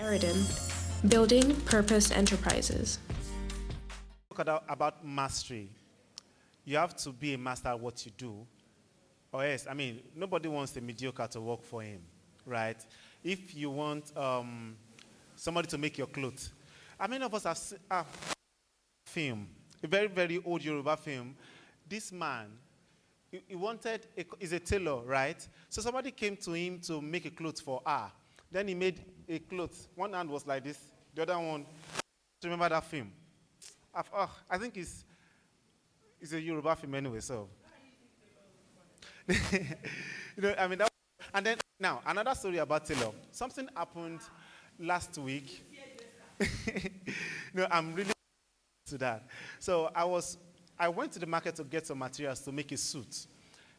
Eridan, Building Purpose Enterprises. Talk about mastery. You have to be a master at what you do, or else, nobody wants a mediocre to work for him, right? If you want somebody to make your clothes, how many of us have seen a film, a very, very old Yoruba film? This man, he's a tailor, right? So somebody came to him to make a clothes for her. Then he made a clothes. One hand was like this, the other one. Remember that film? I think it's a Yoruba film anyway, so. And then now another story about tailor. Something happened last week. I'm really to that. So I went to the market to get some materials to make a suit.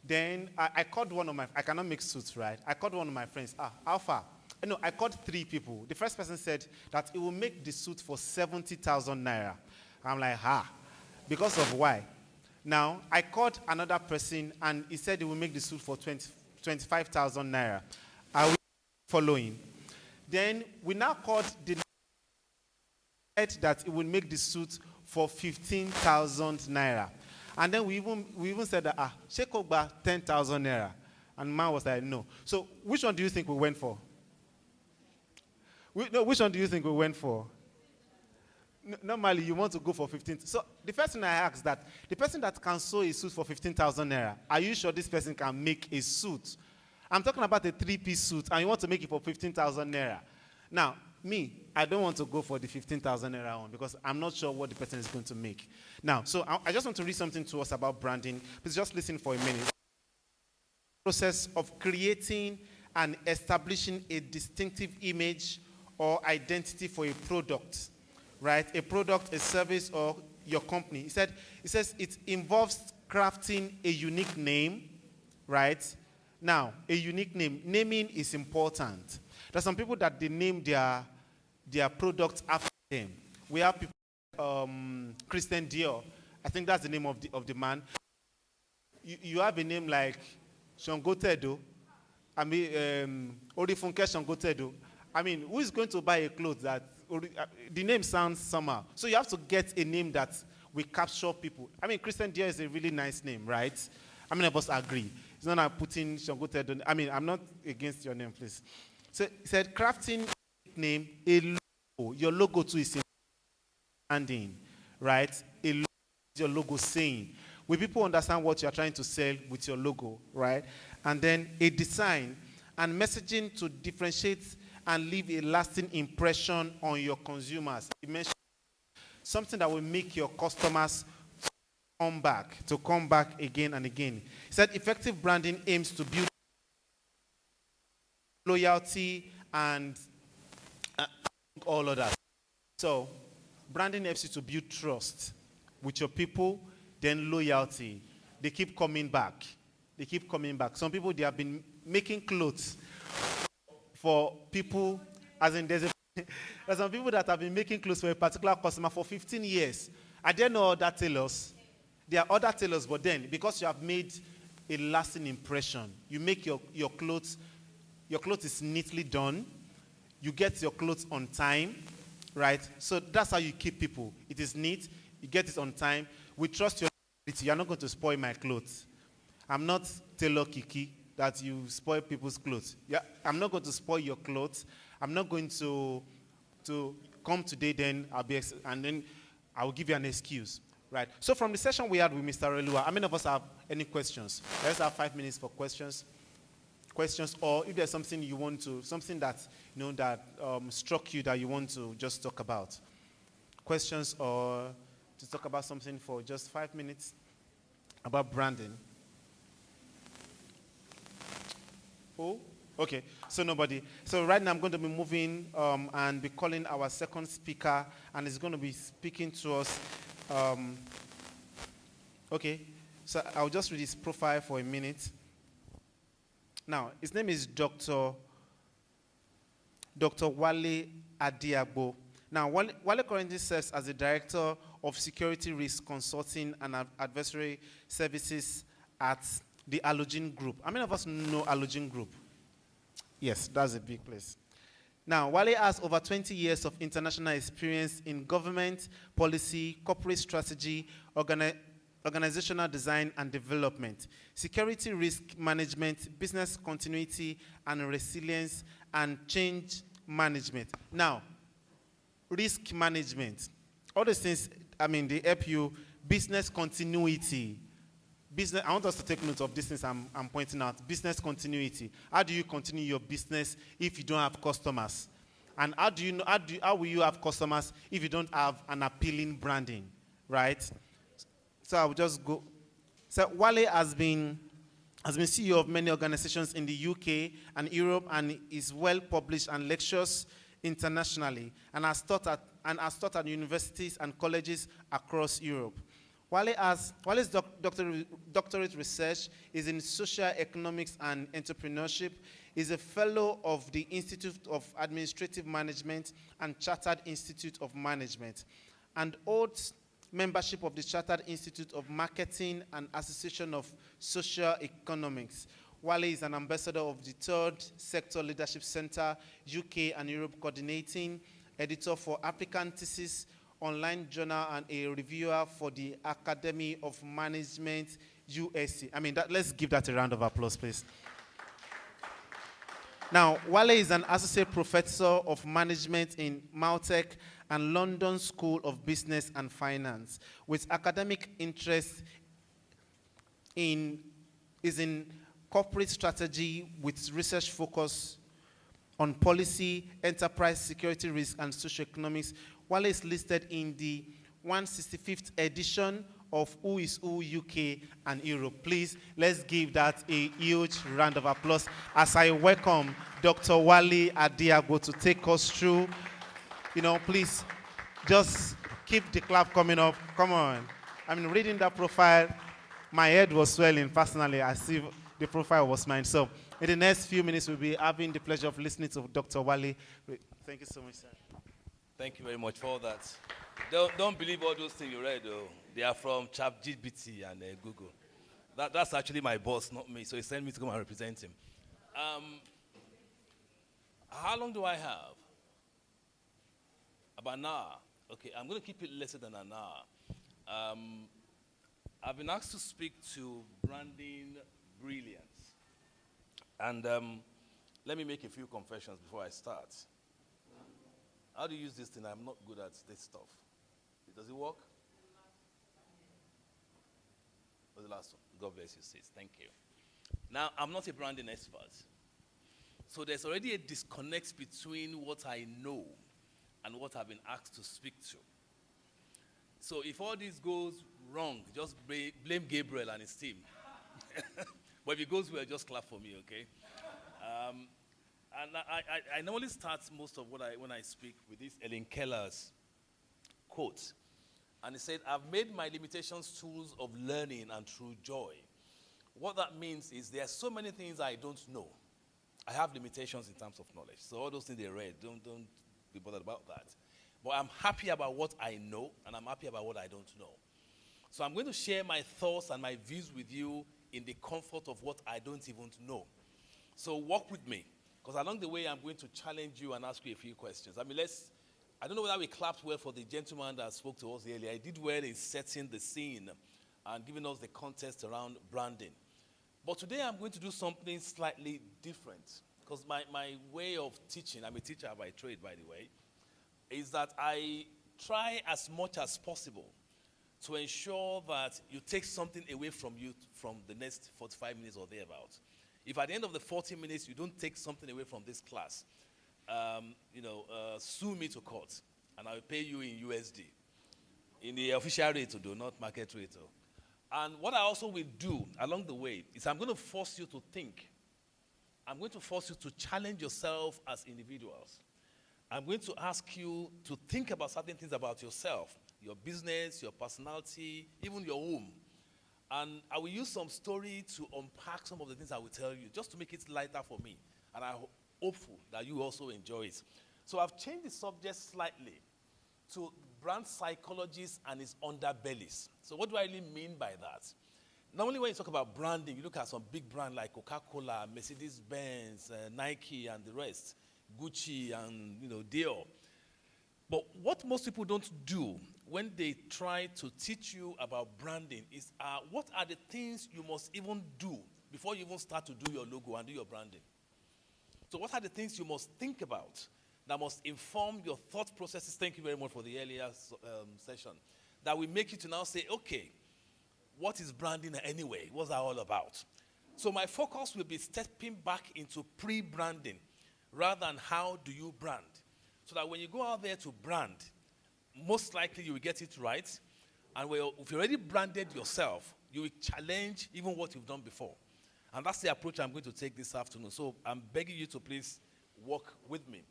Then I called I cannot make suits, right? I called one of my friends. How far? No, I called 3 people. The first person said that it will make the suit for 70,000 naira. I'm like, because of why? Now, I called another person, and he said he will make the suit for 25,000 naira. Are we following? Then we now called the said that it will make the suit for 15,000 naira. And then we even said that, Sheikh Ogba, 10,000 naira. And man was like, no. So which one do you think we went for? Which one do you think we went for? Normally, you want to go for 15. So the first thing I asked that, the person that can sew a suit for 15,000 naira, are you sure this person can make a suit? I'm talking about a 3-piece suit, and you want to make it for 15,000 naira. Now, I don't want to go for the 15,000 naira one because I'm not sure what the person is going to make. Now, so I just want to read something to us about branding. Please just listen for a minute. Process of creating and establishing a distinctive image or identity for a product. Right? A product, a service, or your company. He says it involves crafting a unique name, right? Now, a unique name. Naming is important. There are some people that they name their products after them. We have people, Christian Dior. I think that's the name of the man. You have a name like Shango Tedo. Orifunke Shango Tedo. Who is going to buy a clothes that the name sounds somehow? So you have to get a name that will capture people. Christian Dior is a really nice name, right? How many of us agree? It's not like putting Shango Tedo. I'm not against your name, please. So he said, crafting a name, a logo. Your logo too is standing, right? A logo is your logo saying. Will people understand what you're trying to sell with your logo, right? And then a design and messaging to differentiate and leave a lasting impression on your consumers. He mentioned something that will make your customers come back again and again. He said effective branding aims to build loyalty and all of that. So branding helps you to build trust with your people, then loyalty. They keep coming back. Some people, they have been making clothes for people, as in there's some people that have been making clothes for a particular customer for 15 years. Are there no other tailors? There are other tailors, but then because you have made a lasting impression, you make your clothes is neatly done. You get your clothes on time, right? So that's how you keep people. It is neat. You get it on time. We trust your quality. You're not going to spoil my clothes. I'm not Tailor Kiki that you spoil people's clothes. Yeah, I'm not going to spoil your clothes. I'm not going to come today, then and then I will give you an excuse, right? So from the session we had with Mr. Relua, how many of us have any questions? Let's have 5 minutes for questions, or if there's something you want to, something that struck you that you want to just talk about, questions, or to talk about something for just 5 minutes about branding. Oh, okay. So nobody. So right now I'm going to be moving and be calling our second speaker, and he's going to be speaking to us. Okay. So I'll just read his profile for a minute. Now, his name is Dr. Wale Adiagbo. Now, Wale currently serves as the Director of Security Risk Consulting and Advisory Services at the Allogene Group. How many of us know Allogene Group? Yes, that's a big place. Now, Wale has over 20 years of international experience in government, policy, corporate strategy, organizational design and development, security risk management, business continuity and resilience, and change management. Now, risk management. All these things, they help you. Business continuity. I want us to take note of these things I'm pointing out. Business continuity. How do you continue your business if you don't have customers? And how will you have customers if you don't have an appealing branding, right? So I will just go. So Wale has been CEO of many organizations in the UK and Europe, and is well published and lectures internationally, and has taught at universities and colleges across Europe. Wale's doctorate research is in social economics and entrepreneurship. Is a fellow of the Institute of Administrative Management and Chartered Institute of Management, and holds membership of the Chartered Institute of Marketing and Association of Social Economics. Wale is an ambassador of the Third Sector Leadership Center, UK and Europe coordinating, editor for African Thesis, online journal, and a reviewer for the Academy of Management, USC. Let's give that a round of applause, please. Now, Wale is an associate professor of management in Maltech and London School of Business and Finance, with academic interest in corporate strategy with research focus on policy, enterprise security risk, and socioeconomics. Wale is listed in the 165th edition of Who is Who UK and Europe. Please, let's give that a huge round of applause as I welcome Dr. Wale Adiago to take us through. Please, just keep the clap coming up. Come on. Reading that profile, my head was swelling personally as if the profile was mine. So, in the next few minutes, we'll be having the pleasure of listening to Dr. Wale. Thank you so much, sir. Thank you very much for that. Don't believe all those things you read, though. They are from ChatGPT and Google. That's actually my boss, not me. So he sent me to come and represent him. How long do I have? About an hour. Okay, I'm going to keep it lesser than an hour. I've been asked to speak to branding brilliance. And let me make a few confessions before I start. How do you use this thing? I'm not good at this stuff. Does it work? What's the last one? God bless you, sis. Thank you. Now, I'm not a branding expert. So there's already a disconnect between what I know and what I've been asked to speak to. So if all this goes wrong, just blame Gabriel and his team. But if it goes well, just clap for me, okay? And I normally start most of when I speak with this Ellen Keller's quote. And he said, I've made my limitations tools of learning and true joy. What that means is there are so many things I don't know. I have limitations in terms of knowledge. So all those things they read, don't be bothered about that. But I'm happy about what I know, and I'm happy about what I don't know. So I'm going to share my thoughts and my views with you in the comfort of what I don't even know. So walk with me, because along the way, I'm going to challenge you and ask you a few questions. I don't know whether we clapped well for the gentleman that spoke to us earlier. I did well in setting the scene and giving us the context around branding. But today, I'm going to do something slightly different, because my way of teaching, I'm a teacher by trade, by the way, is that I try as much as possible to ensure that you take something away from you from the next 45 minutes or thereabouts. If at the end of the 40 minutes you don't take something away from this class, sue me to court, and I will pay you in USD, in the official rate, though, not market rate. And what I also will do along the way is I'm going to force you to think. I'm going to force you to challenge yourself as individuals. I'm going to ask you to think about certain things about yourself, your business, your personality, even your home. And I will use some story to unpack some of the things I will tell you, just to make it lighter for me. And I'm hopeful that you also enjoy it. So I've changed the subject slightly to brand psychologists and its underbellies. So what do I really mean by that? Normally when you talk about branding, you look at some big brand like Coca-Cola, Mercedes-Benz, Nike, and the rest. Gucci and, Dior. But what most people don't do when they try to teach you about branding is what are the things you must even do before you even start to do your logo and do your branding. So what are the things you must think about that must inform your thought processes? Thank you very much for the earlier session. That will make you to now say, okay, what is branding anyway? What's that all about? So my focus will be stepping back into pre-branding rather than how do you brand. So that when you go out there to brand, most likely you will get it right. And if you already branded yourself, you will challenge even what you've done before. And that's the approach I'm going to take this afternoon. So I'm begging you to please walk with me.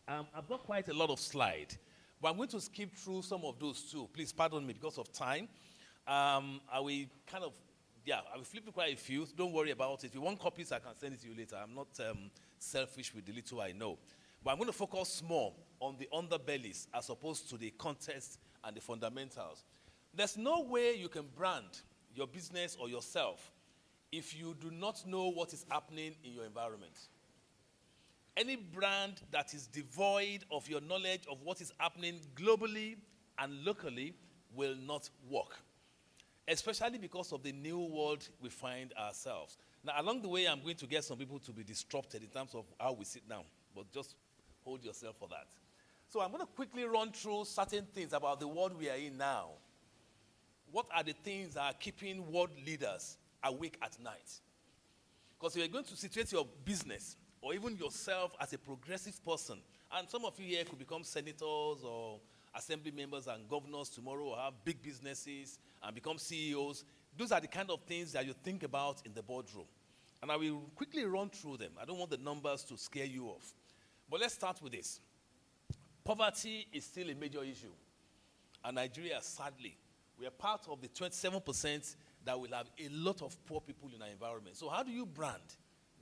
I've got quite a lot of slides, but I'm going to skip through some of those too. Please pardon me because of time. I will flip through quite a few. So don't worry about it. If you want copies, I can send it to you later. I'm not selfish with the little I know. But I'm going to focus more on the underbellies as opposed to the context and the fundamentals. There's no way you can brand your business or yourself if you do not know what is happening in your environment. Any brand that is devoid of your knowledge of what is happening globally and locally will not work, especially because of the new world we find ourselves. Now, along the way, I'm going to get some people to be disrupted in terms of how we sit down, but just hold yourself for that. So I'm going to quickly run through certain things about the world we are in now. What are the things that are keeping world leaders awake at night? Because if you're going to situate your business or even yourself as a progressive person, and some of you here could become senators or assembly members and governors tomorrow or have big businesses and become CEOs, those are the kind of things that you think about in the boardroom. And I will quickly run through them. I don't want the numbers to scare you off. But let's start with this. Poverty is still a major issue. And Nigeria, sadly, we are part of the 27% that will have a lot of poor people in our environment. So how do you brand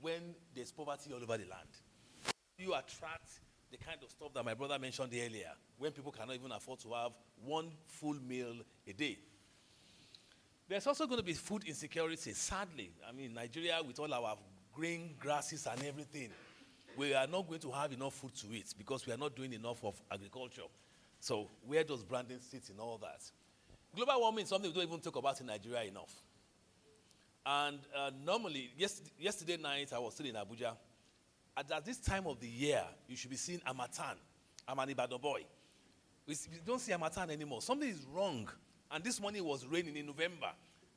when there's poverty all over the land? How do you attract the kind of stuff that my brother mentioned earlier, when people cannot even afford to have one full meal a day? There's also going to be food insecurity, sadly. I mean, Nigeria, with all our green grasses and everything, we are not going to have enough food to eat because we are not doing enough of agriculture. So where does branding sit in all that? Global warming is something we don't even talk about in Nigeria enough. And normally, yesterday night, I was still in Abuja. At this time of the year, you should be seeing Amatan. I'm an Ibadan boy. We don't see Amatan anymore. Something is wrong. And this morning was raining in November.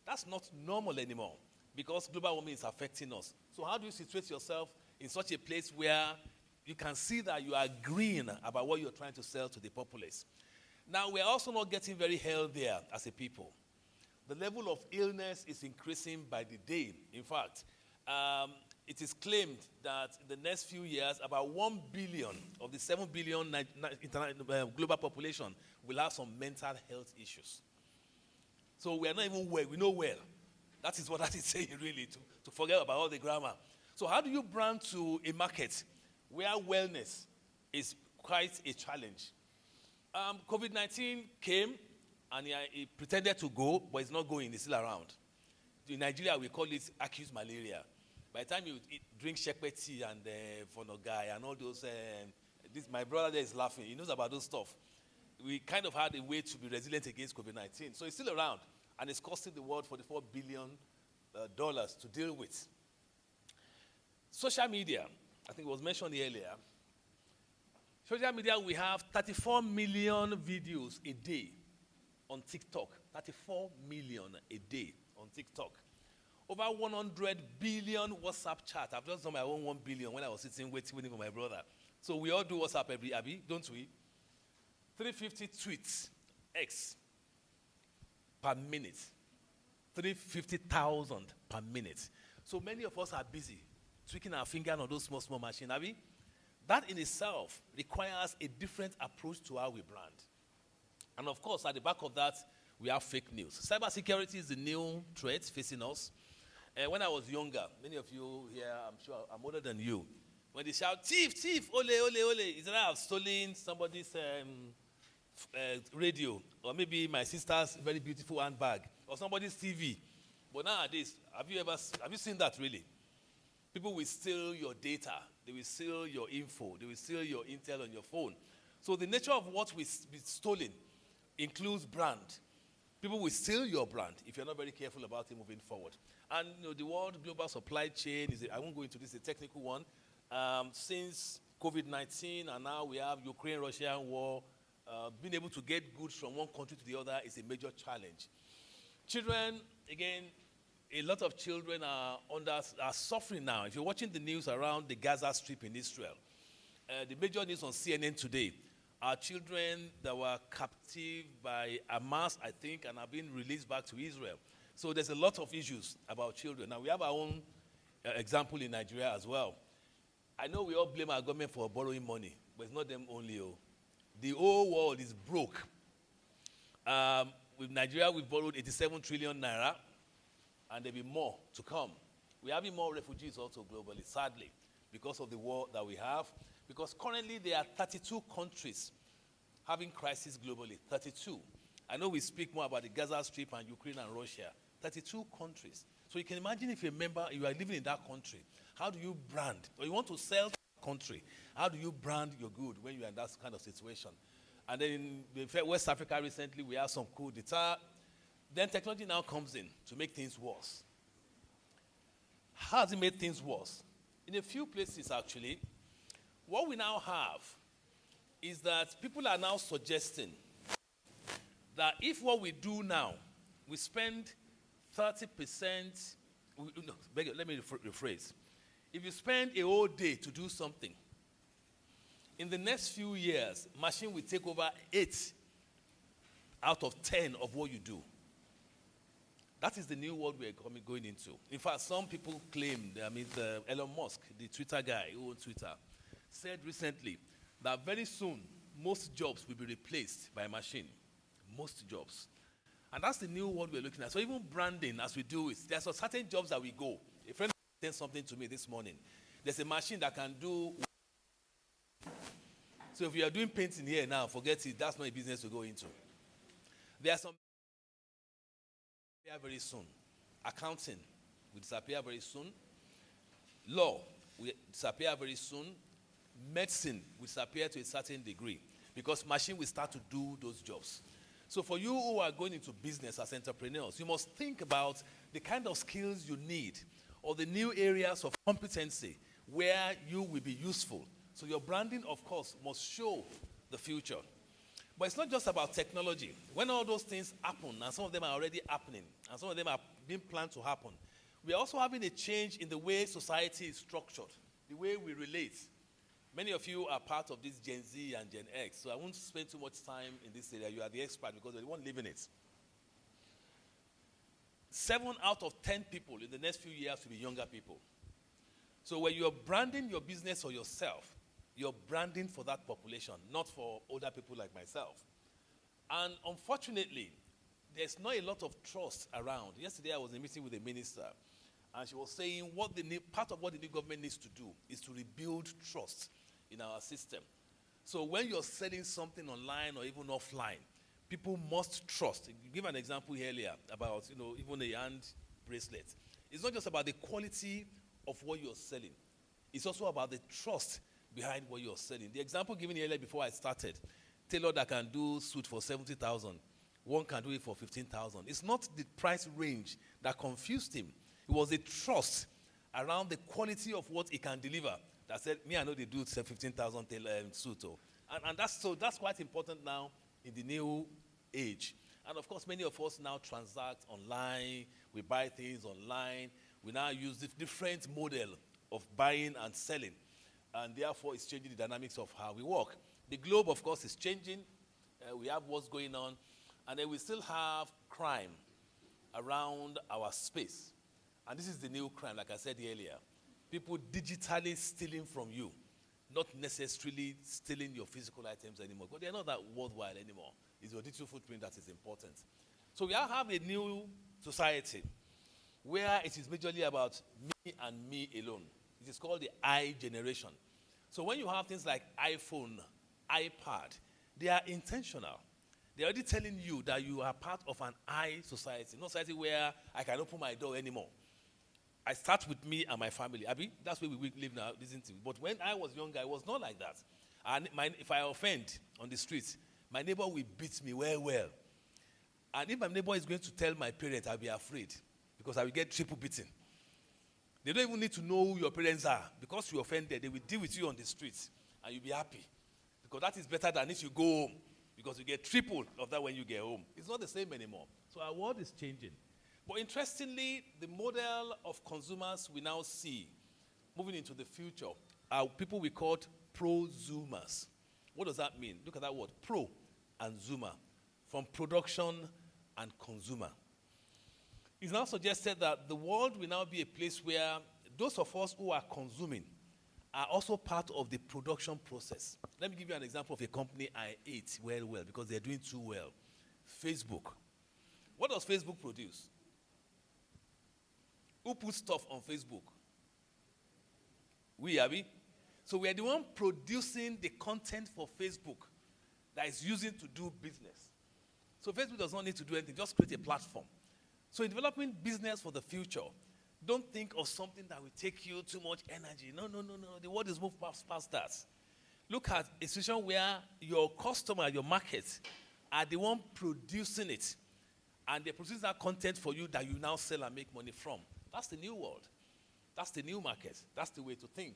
That's not normal anymore because global warming is affecting us. So how do you situate yourself in such a place where you can see that you are green about what you're trying to sell to the populace? Now, we're also not getting very healthier as a people. The level of illness is increasing by the day. In fact, it is claimed that in the next few years, about 1 billion of the 7 billion global population will have some mental health issues. So we are not even well. We know well. That is what that is saying, really, to forget about all the grammar. So how do you brand to a market where wellness is quite a challenge? COVID-19 came, and he pretended to go, but it's not going. It's still around. In Nigeria, we call it acute malaria. By the time you drink shepherd tea and fonogai and all those, my brother there is laughing. He knows about those stuff. We kind of had a way to be resilient against COVID-19. So it's still around, and it's costing the world $44 billion to deal with. Social media, I think it was mentioned earlier. Social media, we have 34 million videos a day on TikTok. 34 million a day on TikTok. Over 100 billion WhatsApp chat. I've just done my own 1 billion when I was sitting waiting for my brother. So we all do WhatsApp every, Abby, don't we? 350 tweets, X, per minute. 350,000 per minute. So many of us are busy tweaking our finger on those small machines, Abby. That in itself requires a different approach to how we brand. And of course, at the back of that, we have fake news. Cybersecurity is the new threat facing us. When I was younger, many of you here, I'm sure I'm older than you, when they shout, thief, thief, ole, ole, ole, it's like I've stolen somebody's radio, or maybe my sister's very beautiful handbag, or somebody's TV. But nowadays, have you seen that really? People will steal your data. They will steal your info. They will steal your intel on your phone. So the nature of what will be stolen includes brand. People will steal your brand if you're not very careful about it moving forward. And the world global supply chain I won't go into this, a technical one. Since COVID-19 and now we have Ukraine-Russian war, being able to get goods from one country to the other is a major challenge. Children, again, a lot of children are suffering now. If you're watching the news around the Gaza Strip in Israel, the major news on CNN today are children that were captive by Hamas, I think, and are being released back to Israel. So there's a lot of issues about children. Now, we have our own example in Nigeria as well. I know we all blame our government for borrowing money, but it's not them only. The whole world is broke. With Nigeria, we've borrowed 87 trillion naira, and there'll be more to come. We're having more refugees also globally, sadly, because of the war that we have. Because currently there are 32 countries having crisis globally, 32. I know we speak more about the Gaza Strip and Ukraine and Russia, 32 countries. So you can imagine if you are living in that country, how do you brand? Or you want to sell to that country, how do you brand your good when you're in that kind of situation? And then in West Africa recently, we have some coup d'etat. Then technology now comes in to make things worse. How has it made things worse? In a few places, actually, what we now have is that people are now suggesting that if what we do now, we spend 30%, let me rephrase. If you spend a whole day to do something, in the next few years, machine will take over 8 out of 10 of what you do. That is the new world we're going into. In fact, some people claim, Elon Musk, the Twitter guy who owns Twitter, said recently that very soon, most jobs will be replaced by a machine. Most jobs. And that's the new world we're looking at. So even branding, as we do it, there's certain jobs that we go. A friend sent something to me this morning. There's a machine that can do. So if you are doing painting here now, forget it. That's not a business to go into. There are some very soon. Accounting will disappear very soon. Law will disappear very soon. Medicine will disappear to a certain degree because machine will start to do those jobs. So for you who are going into business as entrepreneurs, you must think about the kind of skills you need or the new areas of competency where you will be useful. So your branding, of course, must show the future. But it's not just about technology. When all those things happen, and some of them are already happening, and some of them are being planned to happen, we are also having a change in the way society is structured, the way we relate. Many of you are part of this Gen Z and Gen X, so I won't spend too much time in this area. You are the expert because you're the one living it. 7 out of 10 people in the next few years will be younger people. So when you're branding your business or yourself, you're branding for that population, not for older people like myself. And unfortunately, there's not a lot of trust around. Yesterday I was in a meeting with a minister, and she was saying part of what the new government needs to do is to rebuild trust in our system. So when you're selling something online or even offline, people must trust. You give an example earlier about, even a hand bracelet. It's not just about the quality of what you're selling. It's also about the trust behind what you're selling. The example given earlier before I started, tailor that can do suit for 70,000, one can do it for 15,000. It's not the price range that confused him. It was the trust around the quality of what he can deliver that said, me, I know they do 15,000 suit. And that's quite important now in the new age. And of course, many of us now transact online. We buy things online. We now use the different model of buying and selling. And therefore, it's changing the dynamics of how we work. The globe, of course, is changing. We have what's going on. And then we still have crime around our space. And this is the new crime, like I said earlier. People digitally stealing from you, not necessarily stealing your physical items anymore. But they're not that worthwhile anymore. It's your digital footprint that is important. So we have a new society where it is majorly about me and me alone. It is called the I generation. So when you have things like iPhone, iPad, they are intentional. They're already telling you that you are part of an I society, not society where I can open my door anymore. I start with me and my family. Abi, that's where we live now, isn't it? But when I was younger, it was not like that. And if I offend on the streets, my neighbor will beat me well. And if my neighbor is going to tell my parents, I'll be afraid because I will get triple beaten. They don't even need to know who your parents are. Because you offended, they will deal with you on the streets and you'll be happy. Because that is better than if you go home. Because you get triple of that when you get home. It's not the same anymore. So our world is changing. But interestingly, the model of consumers we now see moving into the future are people we call prosumers. What does that mean? Look at that word, pro and zoomer, from production and consumer. It's now suggested that the world will now be a place where those of us who are consuming are also part of the production process. Let me give you an example of a company I ate well, because they're doing too well. Facebook. What does Facebook produce? Who puts stuff on Facebook? We, Abby. So we are the one producing the content for Facebook that is using to do business. So Facebook does not need to do anything, just create a platform. So in developing business for the future, don't think of something that will take you too much energy. No. The world is moving past that. Look at a situation where your customer, your market, are the one producing it. And they produce that content for you that you now sell and make money from. That's the new world. That's the new market. That's the way to think.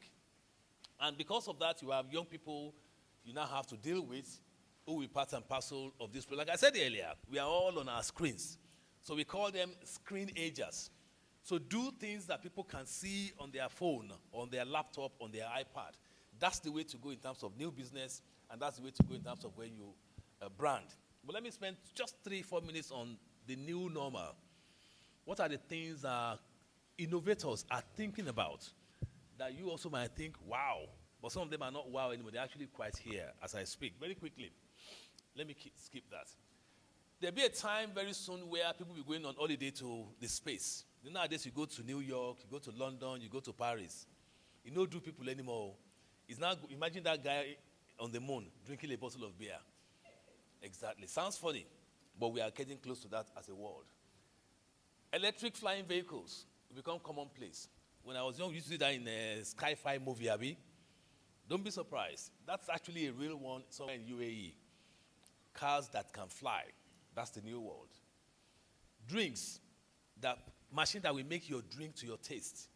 And because of that, you have young people you now have to deal with who will be part and parcel of this. Like I said earlier, we are all on our screens. So we call them screen agers. So do things that people can see on their phone, on their laptop, on their iPad. That's the way to go in terms of new business, and that's the way to go in terms of where you brand. But let me spend just 3-4 minutes on the new normal. What are the things that innovators are thinking about that you also might think, wow, but some of them are not wow anymore. They're actually quite here as I speak. Very quickly, let me skip that. There'll be a time very soon where people will be going on holiday to the space. You know, nowadays you go to New York, you go to London, you go to Paris. You don't do people anymore. It's now, imagine that guy on the moon drinking a bottle of beer. Exactly. Sounds funny, but we are getting close to that as a world. Electric flying vehicles will become commonplace. When I was young, we used to do that in a sci-fi movie, Abby. Don't be surprised. That's actually a real one somewhere in UAE. Cars that can fly. That's the new world. Drinks, that machine that will make your drink to your taste.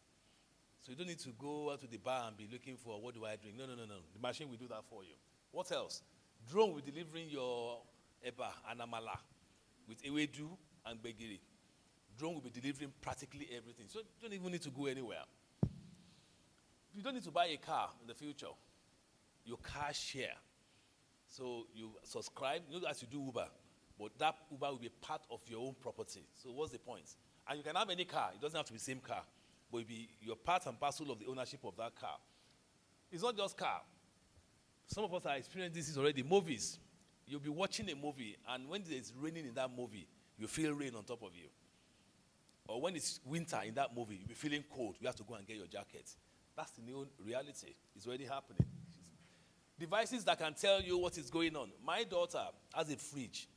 So you don't need to go out to the bar and be looking for what do I drink. No. The machine will do that for you. What else? Drone will delivering your eba and amala with ewedu and begiri. Drone will be delivering practically everything. So you don't even need to go anywhere. You don't need to buy a car in the future. Your car share. So you subscribe, you know, as you do Uber, but that Uber will be part of your own property. So what's the point? And you can have any car. It doesn't have to be the same car, but it'll be your part and parcel of the ownership of that car. It's not just car. Some of us are experiencing this already. Movies. You'll be watching a movie, and when it's raining in that movie, you feel rain on top of you. Or when it's winter in that movie, you'll be feeling cold. You have to go and get your jacket. That's the new reality. It's already happening. Devices that can tell you what is going on. My daughter has a fridge.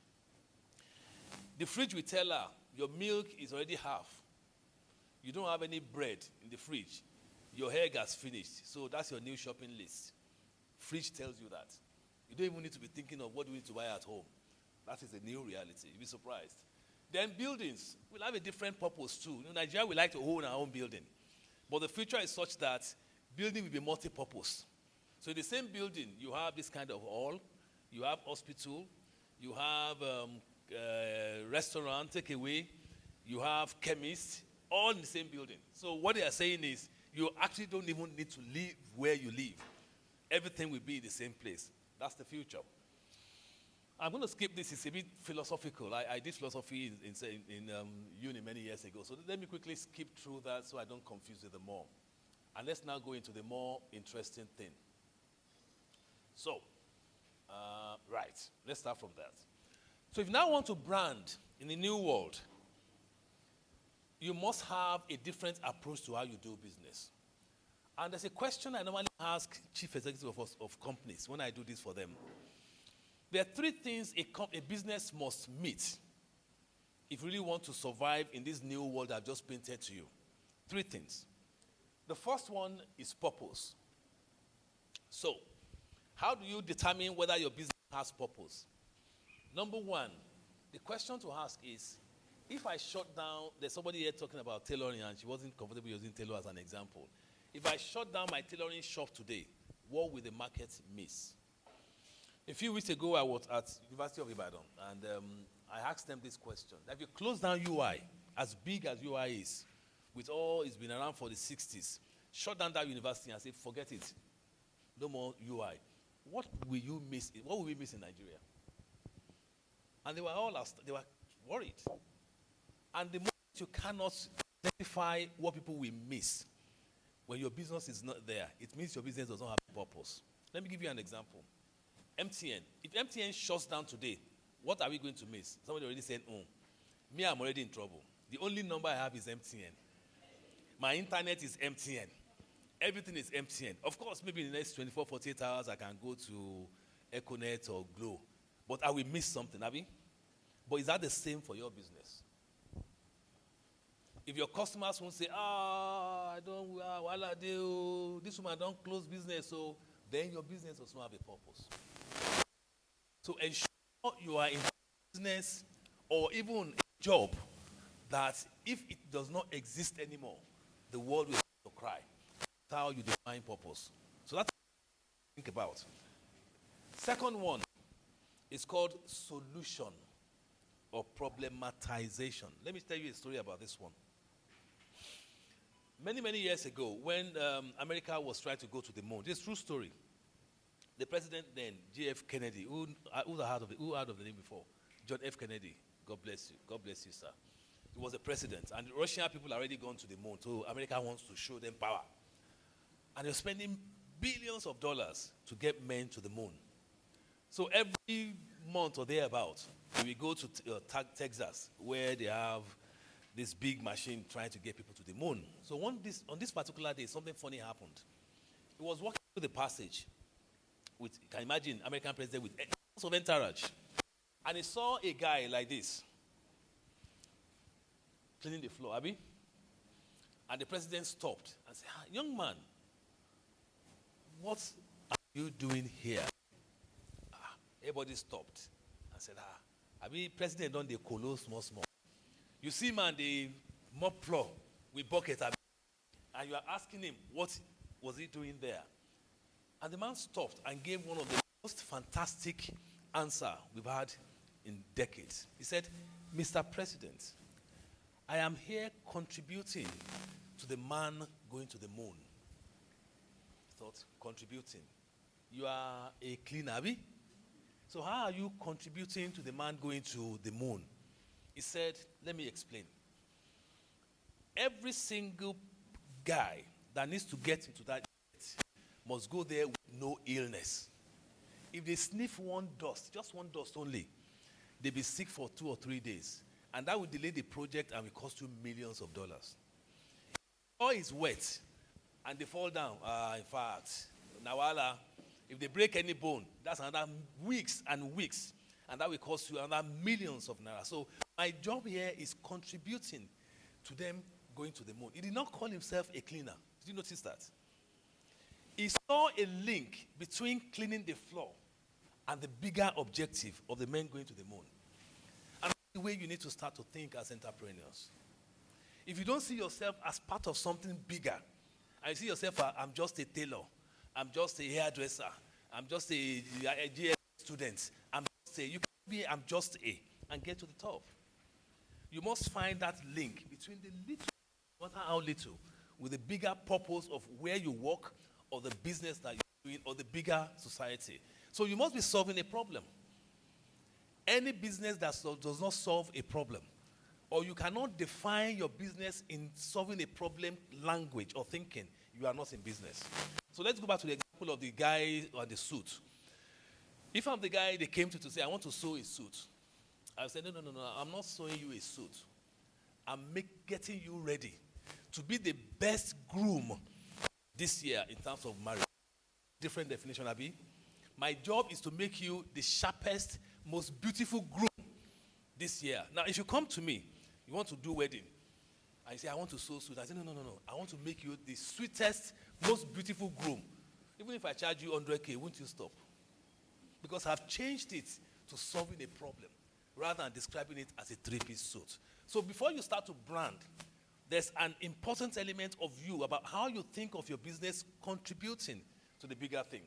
The fridge will tell her, your milk is already half. You don't have any bread in the fridge. Your egg has finished. So that's your new shopping list. Fridge tells you that. You don't even need to be thinking of what do we need to buy at home. That is the new reality. You'll be surprised. Then buildings will have a different purpose too. You know, Nigeria, we like to own our own building. But the future is such that building will be multi-purpose. So in the same building, you have this kind of hall, you have hospital, you have restaurant, takeaway, you have chemist, all in the same building. So what they are saying is, you actually don't even need to live where you live. Everything will be in the same place. That's the future. I'm going to skip this. It's a bit philosophical. I did philosophy in uni many years ago. So let me quickly skip through that so I don't confuse it more. And let's now go into the more interesting thing. So, right, let's start from that. So if you now want to brand in the new world, you must have a different approach to how you do business. And there's a question I normally ask chief executives of companies when I do this for them. There are 3 things a business must meet if you really want to survive in this new world I've just painted to you. Three things. The first one is purpose. So, how do you determine whether your business has purpose? Number one, the question to ask is, if I shut down, there's somebody here talking about tailoring and she wasn't comfortable using tailor as an example. If I shut down my tailoring shop today, what will the market miss? A few weeks ago, I was at University of Ibadan, and I asked them this question. If you close down UI, as big as UI is, with all it's been around for the 60s, shut down that university and say, forget it. No more UI. What will you miss? What will we miss in Nigeria? And they were all they were worried. And the moment you cannot identify what people will miss when your business is not there, it means your business does not have a purpose. Let me give you an example. MTN. If MTN shuts down today, what are we going to miss? Somebody already said, me, I'm already in trouble. The only number I have is MTN. My internet is MTN. Everything is MTN. Of course, maybe in the next 24, 48 hours, I can go to Econet or Glo. But I will miss something, Abby. But is that the same for your business? If your customers won't say, this woman don't close business, so then your business does not have a purpose. So ensure you are in business or even a job that if it does not exist anymore, the world will have to cry. That's how you define purpose. So that's what think about. Second one is called solution or problematization. Let me tell you a story about this one. Many, many years ago, when America was trying to go to the moon, this is a true story. The president then, J.F. Kennedy, who heard of the name before? John F. Kennedy. God bless you. God bless you, sir. He was the president, and the Russian people already gone to the moon, so America wants to show them power. And they're spending billions of dollars to get men to the moon. So every month or thereabout, we go to Texas, where they have this big machine trying to get people to the moon. So on this particular day, something funny happened. He was walking through the passage with, you can imagine, American president with lots of entourage. And he saw a guy like this, cleaning the floor, Abby. And the president stopped and said, young man, what are you doing here? Everybody stopped and said, Abby, president done the colo small. You see, man, the mop floor with bucket, Abby, and you are asking him, what was he doing there? And the man stopped and gave one of the most fantastic answer we've had in decades. He said, Mr. President, I am here contributing to the man going to the moon. I thought, contributing. You are a cleaner, Abby? So how are you contributing to the man going to the moon? He said, let me explain. Every single guy that needs to get into that jet must go there with no illness. If they sniff one dust, just one dust only, they'll be sick for 2 or 3 days. And that will delay the project and will cost you millions of dollars. If all is wet and they fall down, in fact, Nawala, if they break any bone, that's another weeks and weeks. And that will cost you another millions of naira. So my job here is contributing to them going to the moon. He did not call himself a cleaner. Did you notice that? He saw a link between cleaning the floor and the bigger objective of the men going to the moon. And that's the way you need to start to think as entrepreneurs. If you don't see yourself as part of something bigger, and you see yourself, I'm just a tailor, I'm just a hairdresser, I'm just a GS student, I'm just a, and get to the top. You must find that link between the little, no matter how little, with the bigger purpose of where you work or the business that you're doing or the bigger society. So you must be solving a problem. Any business that does not solve a problem, or you cannot define your business in solving a problem language or thinking, you are not in business. So let's go back to the example of the guy on the suit. If I'm the guy they came to say, I want to sew a suit, I said, no, I'm not sewing you a suit. I'm getting you ready to be the best groom this year in terms of marriage. Different definition, Abi. My job is to make you the sharpest, most beautiful groom this year. Now, if you come to me, you want to do wedding, And you say, I want to sew sweet. I say, no. I want to make you the sweetest, most beautiful groom. Even if I charge you 100K, won't you stop? Because I've changed it to solving a problem rather than describing it as a three-piece suit. So before you start to brand, there's an important element of you about how you think of your business contributing to the bigger thing.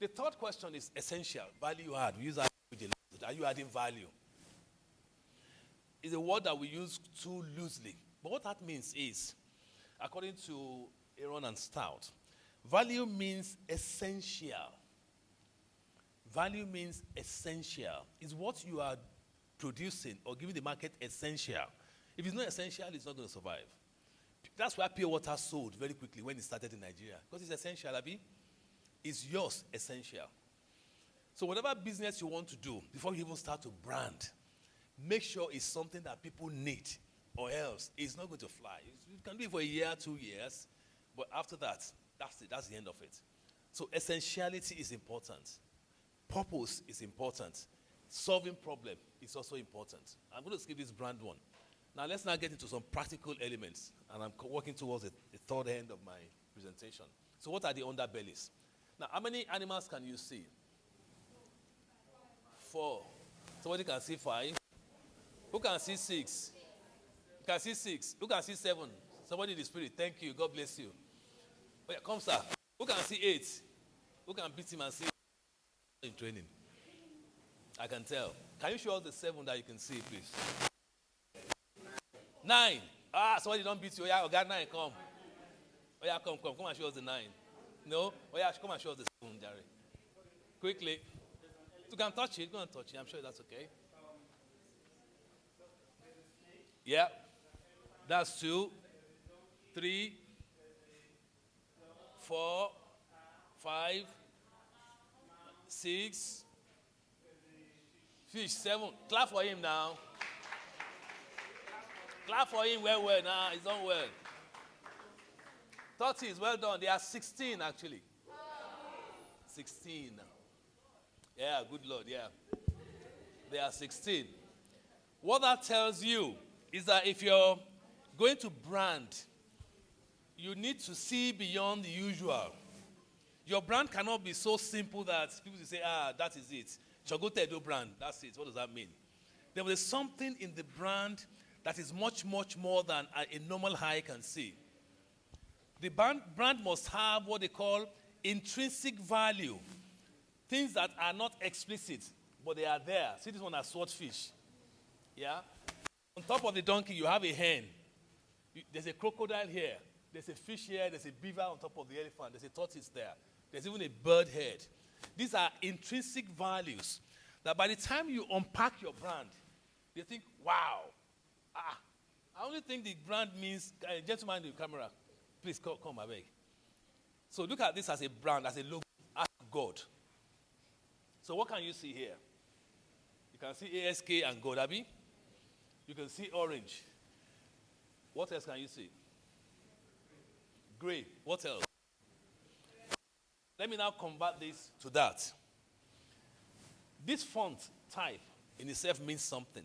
The third question is essential, value add. We use that language a lot. Are you adding value? It's a word that we use too loosely. But what that means is, according to Aaron and Stout, value means essential. Value means essential. It's what you are producing or giving the market essential. If it's not essential, it's not going to survive. That's why pure water sold very quickly when it started in Nigeria. Because it's essential, Abi. It's yours, essential. So whatever business you want to do, before you even start to brand, make sure it's something that people need, or else it's not going to fly. You can do it for a year, 2 years, but after that, that's it. That's the end of it. So essentiality is important. Purpose is important. Solving problem is also important. I'm going to skip this brand one. Now let's now get into some practical elements, and I'm working towards the third end of my presentation. So what are the underbellies? Now, how many animals can you see? 4. Somebody can see 5. Who can see 6? You can see 6. Who can see 7? Somebody in the spirit. Thank you. God bless you. Oh, yeah, come, sir. Who can see 8? Who can beat him and see? In training. I can tell. Can you show us the 7 that you can see, please? 9. Somebody don't beat you. Oh, yeah, I got 9. Come. Oh, yeah, come and show us the 9. No? Oh, yeah, come and show us the 7, Jerry. Quickly. You can touch it. Go and touch it. I'm sure that's okay. Yeah. That's 2, 3, 4, 5, 6, fish, 7. Clap for him now. Clap for him well now. He's done well. 30 is well done. They are 16 actually. 16. Yeah, good Lord, yeah. They are 16. What that tells you is that if you're going to brand, you need to see beyond the usual. Your brand cannot be so simple that people will say, that is it. Chogotedo brand, that's it. What does that mean? There is something in the brand that is much, much more than a normal eye can see. The brand must have what they call intrinsic value. Things that are not explicit, but they are there. See this one as swordfish. Yeah? On top of the donkey, you have a hen. There's a crocodile here. There's a fish here. There's a beaver on top of the elephant. There's a tortoise there. There's even a bird head. These are intrinsic values that by the time you unpack your brand, they think, wow. I only think the brand means, gentleman in the camera, please come, I beg. So look at this as a brand, as a logo, as God. So what can you see here? You can see ASK and God, Abi. You can see orange. What else can you see? Gray. What else? Let me now convert this to that. This font type in itself means something.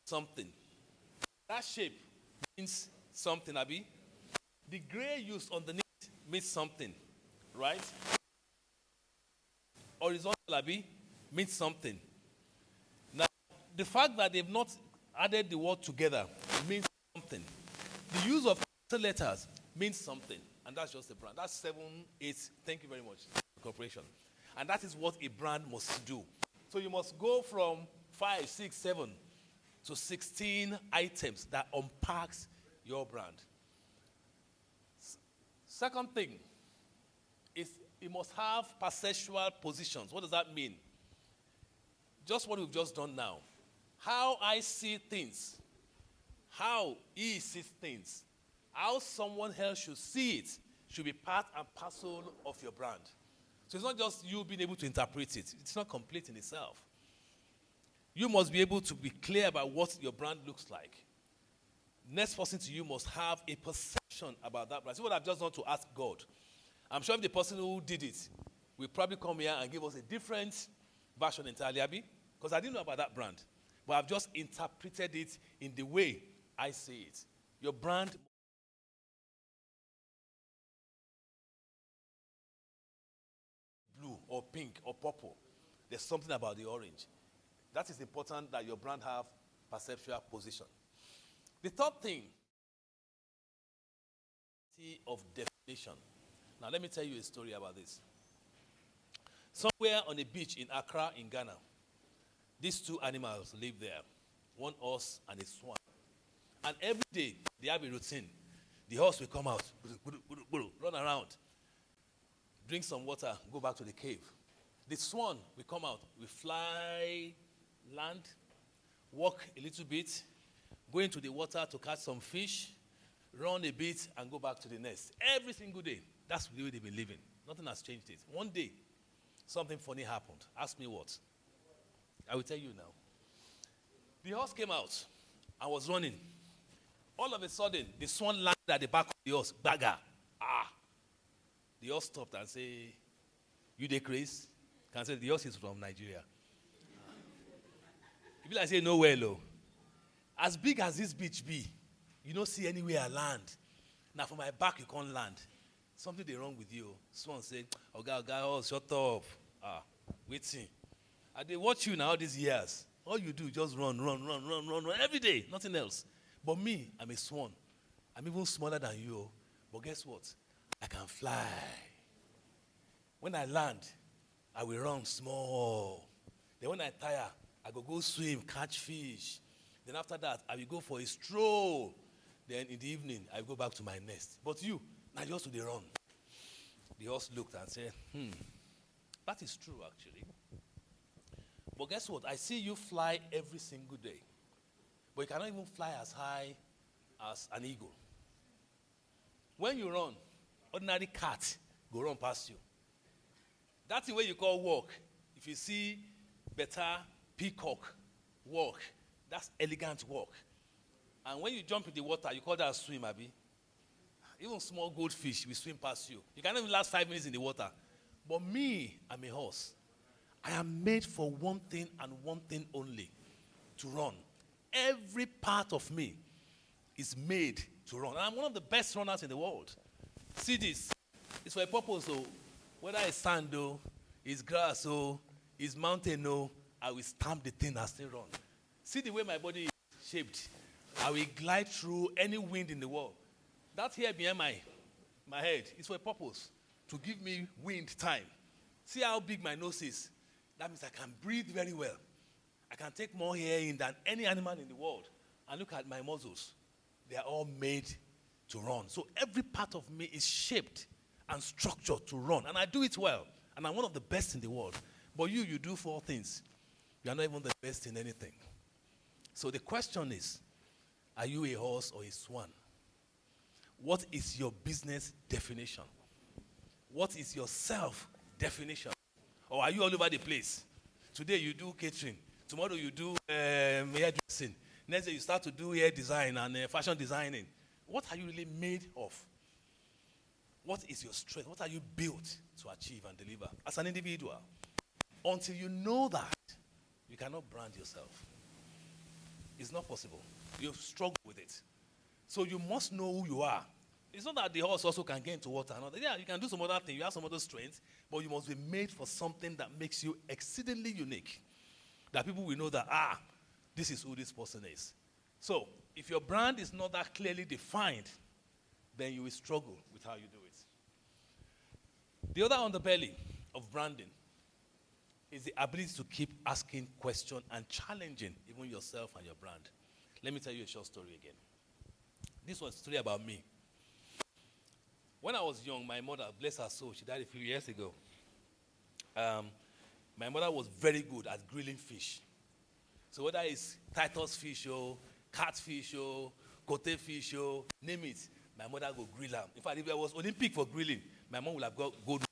Something. That shape means something, Abi. The gray used underneath means something, right? Horizontal, Abi, means something. Now, the fact that they've not added the word together means something. The use of capital letters means something. And that's just a brand. That's 7, 8. Thank you very much, corporation. And that is what a brand must do. So you must go from 5, 6, 7 to 16 items that unpacks your brand. Second thing is it must have perceptual positions. What does that mean? Just what we've just done now. How I see things. How he sees things. How someone else should see it should be part and parcel of your brand. So it's not just you being able to interpret it. It's not complete in itself. You must be able to be clear about what your brand looks like. Next person to you must have a perception about that brand. See what I've just done to ask God. I'm sure if the person who did it will probably come here and give us a different version entirely, Abi, because I didn't know about that brand. But I've just interpreted it in the way I see it. Your brand blue or pink or purple. There's something about the orange. That is important that your brand have perceptual position. The third thing of definition. Now let me tell you a story about this. Somewhere on a beach in Accra in Ghana, these two animals live there. One horse and a swan. And every day they have a routine. The horse will come out, run around, drink some water, go back to the cave. The swan will come out, will fly, land, walk a little bit, go into the water to catch some fish, run a bit, and go back to the nest. Every single day. That's the way they've been living. Nothing has changed it. One day, something funny happened. Ask me what. I will tell you now. The horse came out and was running. All of a sudden, the swan landed at the back of the horse. Bagger. The horse stopped and said, "You dey craze?" Can say the horse is from Nigeria. People like say, "No way, low. As big as this beach be, you don't see anywhere I land. Now from my back you can't land. Something they wrong with you." Swan said, "Oga, horse, shut up. Waiting. I they watch you now all these years. All you do just run every day, nothing else. But me, I'm a swan. I'm even smaller than you. But guess what? I can fly. When I land, I will run small. Then when I tire, I go swim, catch fish. Then after that, I will go for a stroll. Then in the evening, I go back to my nest. But you, now just to the run." The horse looked and said, that is true actually. But guess what? I see you fly every single day. But you cannot even fly as high as an eagle. When you run, ordinary cat go run past you. That's the way you call walk. If you see better peacock walk, that's elegant walk. And when you jump in the water, you call that a swim, Abi. Even small goldfish will swim past you. You cannot even last 5 minutes in the water. But me, I'm a horse. I am made for one thing and one thing only, to run. Every part of me is made to run. And I'm one of the best runners in the world. See this. It's for a purpose, though. Whether it's sand, though, it's grass, though, it's mountain, though, I will stamp the thing and still run. See the way my body is shaped. I will glide through any wind in the world. That here behind my head is for a purpose, to give me wind time. See how big my nose is. That means I can breathe very well. I can take more air in than any animal in the world. And look at my muscles. They are all made to run. So every part of me is shaped and structured to run. And I do it well. And I'm one of the best in the world. But you do 4 things. You are not even the best in anything. So the question is, are you a horse or a swan? What is your business definition? What is your self-definition? Or are you all over the place? Today you do catering. Tomorrow you do hairdressing. Next day you start to do hair design and fashion designing. What are you really made of? What is your strength? What are you built to achieve and deliver as an individual? Until you know that, you cannot brand yourself. It's not possible. You struggle with it. So you must know who you are. It's not that the horse also can get into water. Yeah, you can do some other thing. You have some other strengths, but you must be made for something that makes you exceedingly unique. That people will know that, this is who this person is. So if your brand is not that clearly defined, then you will struggle with how you do it. The other underbelly of branding is the ability to keep asking questions and challenging even yourself and your brand. Let me tell you a short story again. This was a story about me. When I was young, my mother, bless her soul, she died a few years ago. My mother was very good at grilling fish. So whether it's Titus fish or catfish or cote fish or name it, my mother would grill them. In fact, if there was Olympic for grilling, my mom would have got gold.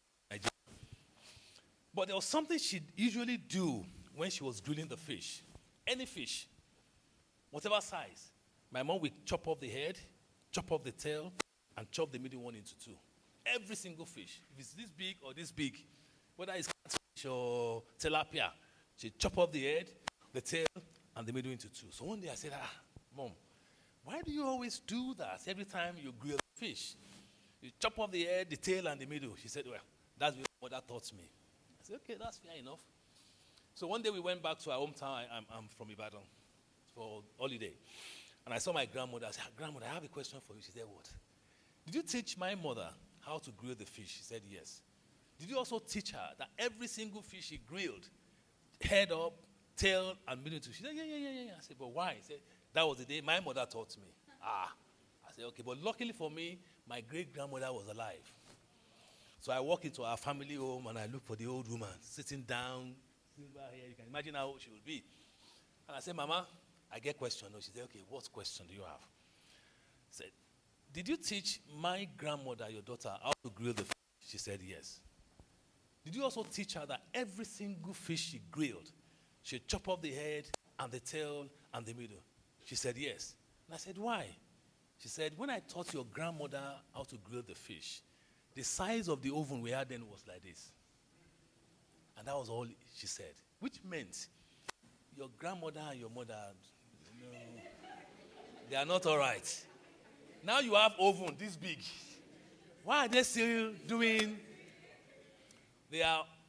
But there was something she'd usually do when she was grilling the fish. Any fish, whatever size, my mom would chop off the head, chop off the tail, and chop the middle one into 2. Every single fish. If it's this big or this big, whether it's catfish or tilapia, she chop off the head, the tail, and the middle into 2. So one day I said, Mom, why do you always do that every time you grill the fish? You chop off the head, the tail, and the middle. She said, well, that's what my mother taught me. I said, okay, that's fair enough. So one day we went back to our hometown. I'm from Ibadan for holiday. And I saw my grandmother. I said, grandmother, I have a question for you. She said, what? Did you teach my mother how to grill the fish? She said, yes. Did you also teach her that every single fish she grilled, head up, tail, and middle too? She said, yeah. I said, but why? She said, that was the day my mother taught me. I said, okay, but luckily for me, my great-grandmother was alive. So I walk into our family home and I look for the old woman sitting down, silver hair. You can imagine how old she would be. And I said, Mama, I get question. No, she said, okay, what question do you have? I said, did you teach my grandmother, your daughter, how to grill the fish? She said, yes. Did you also teach her that every single fish she grilled, she'd chop off the head and the tail and the middle? She said, yes. And I said, why? She said, when I taught your grandmother how to grill the fish, the size of the oven we had then was like this. And that was all she said, which meant your grandmother and your mother, they are not all right. Now you have oven this big. Why are they still doing?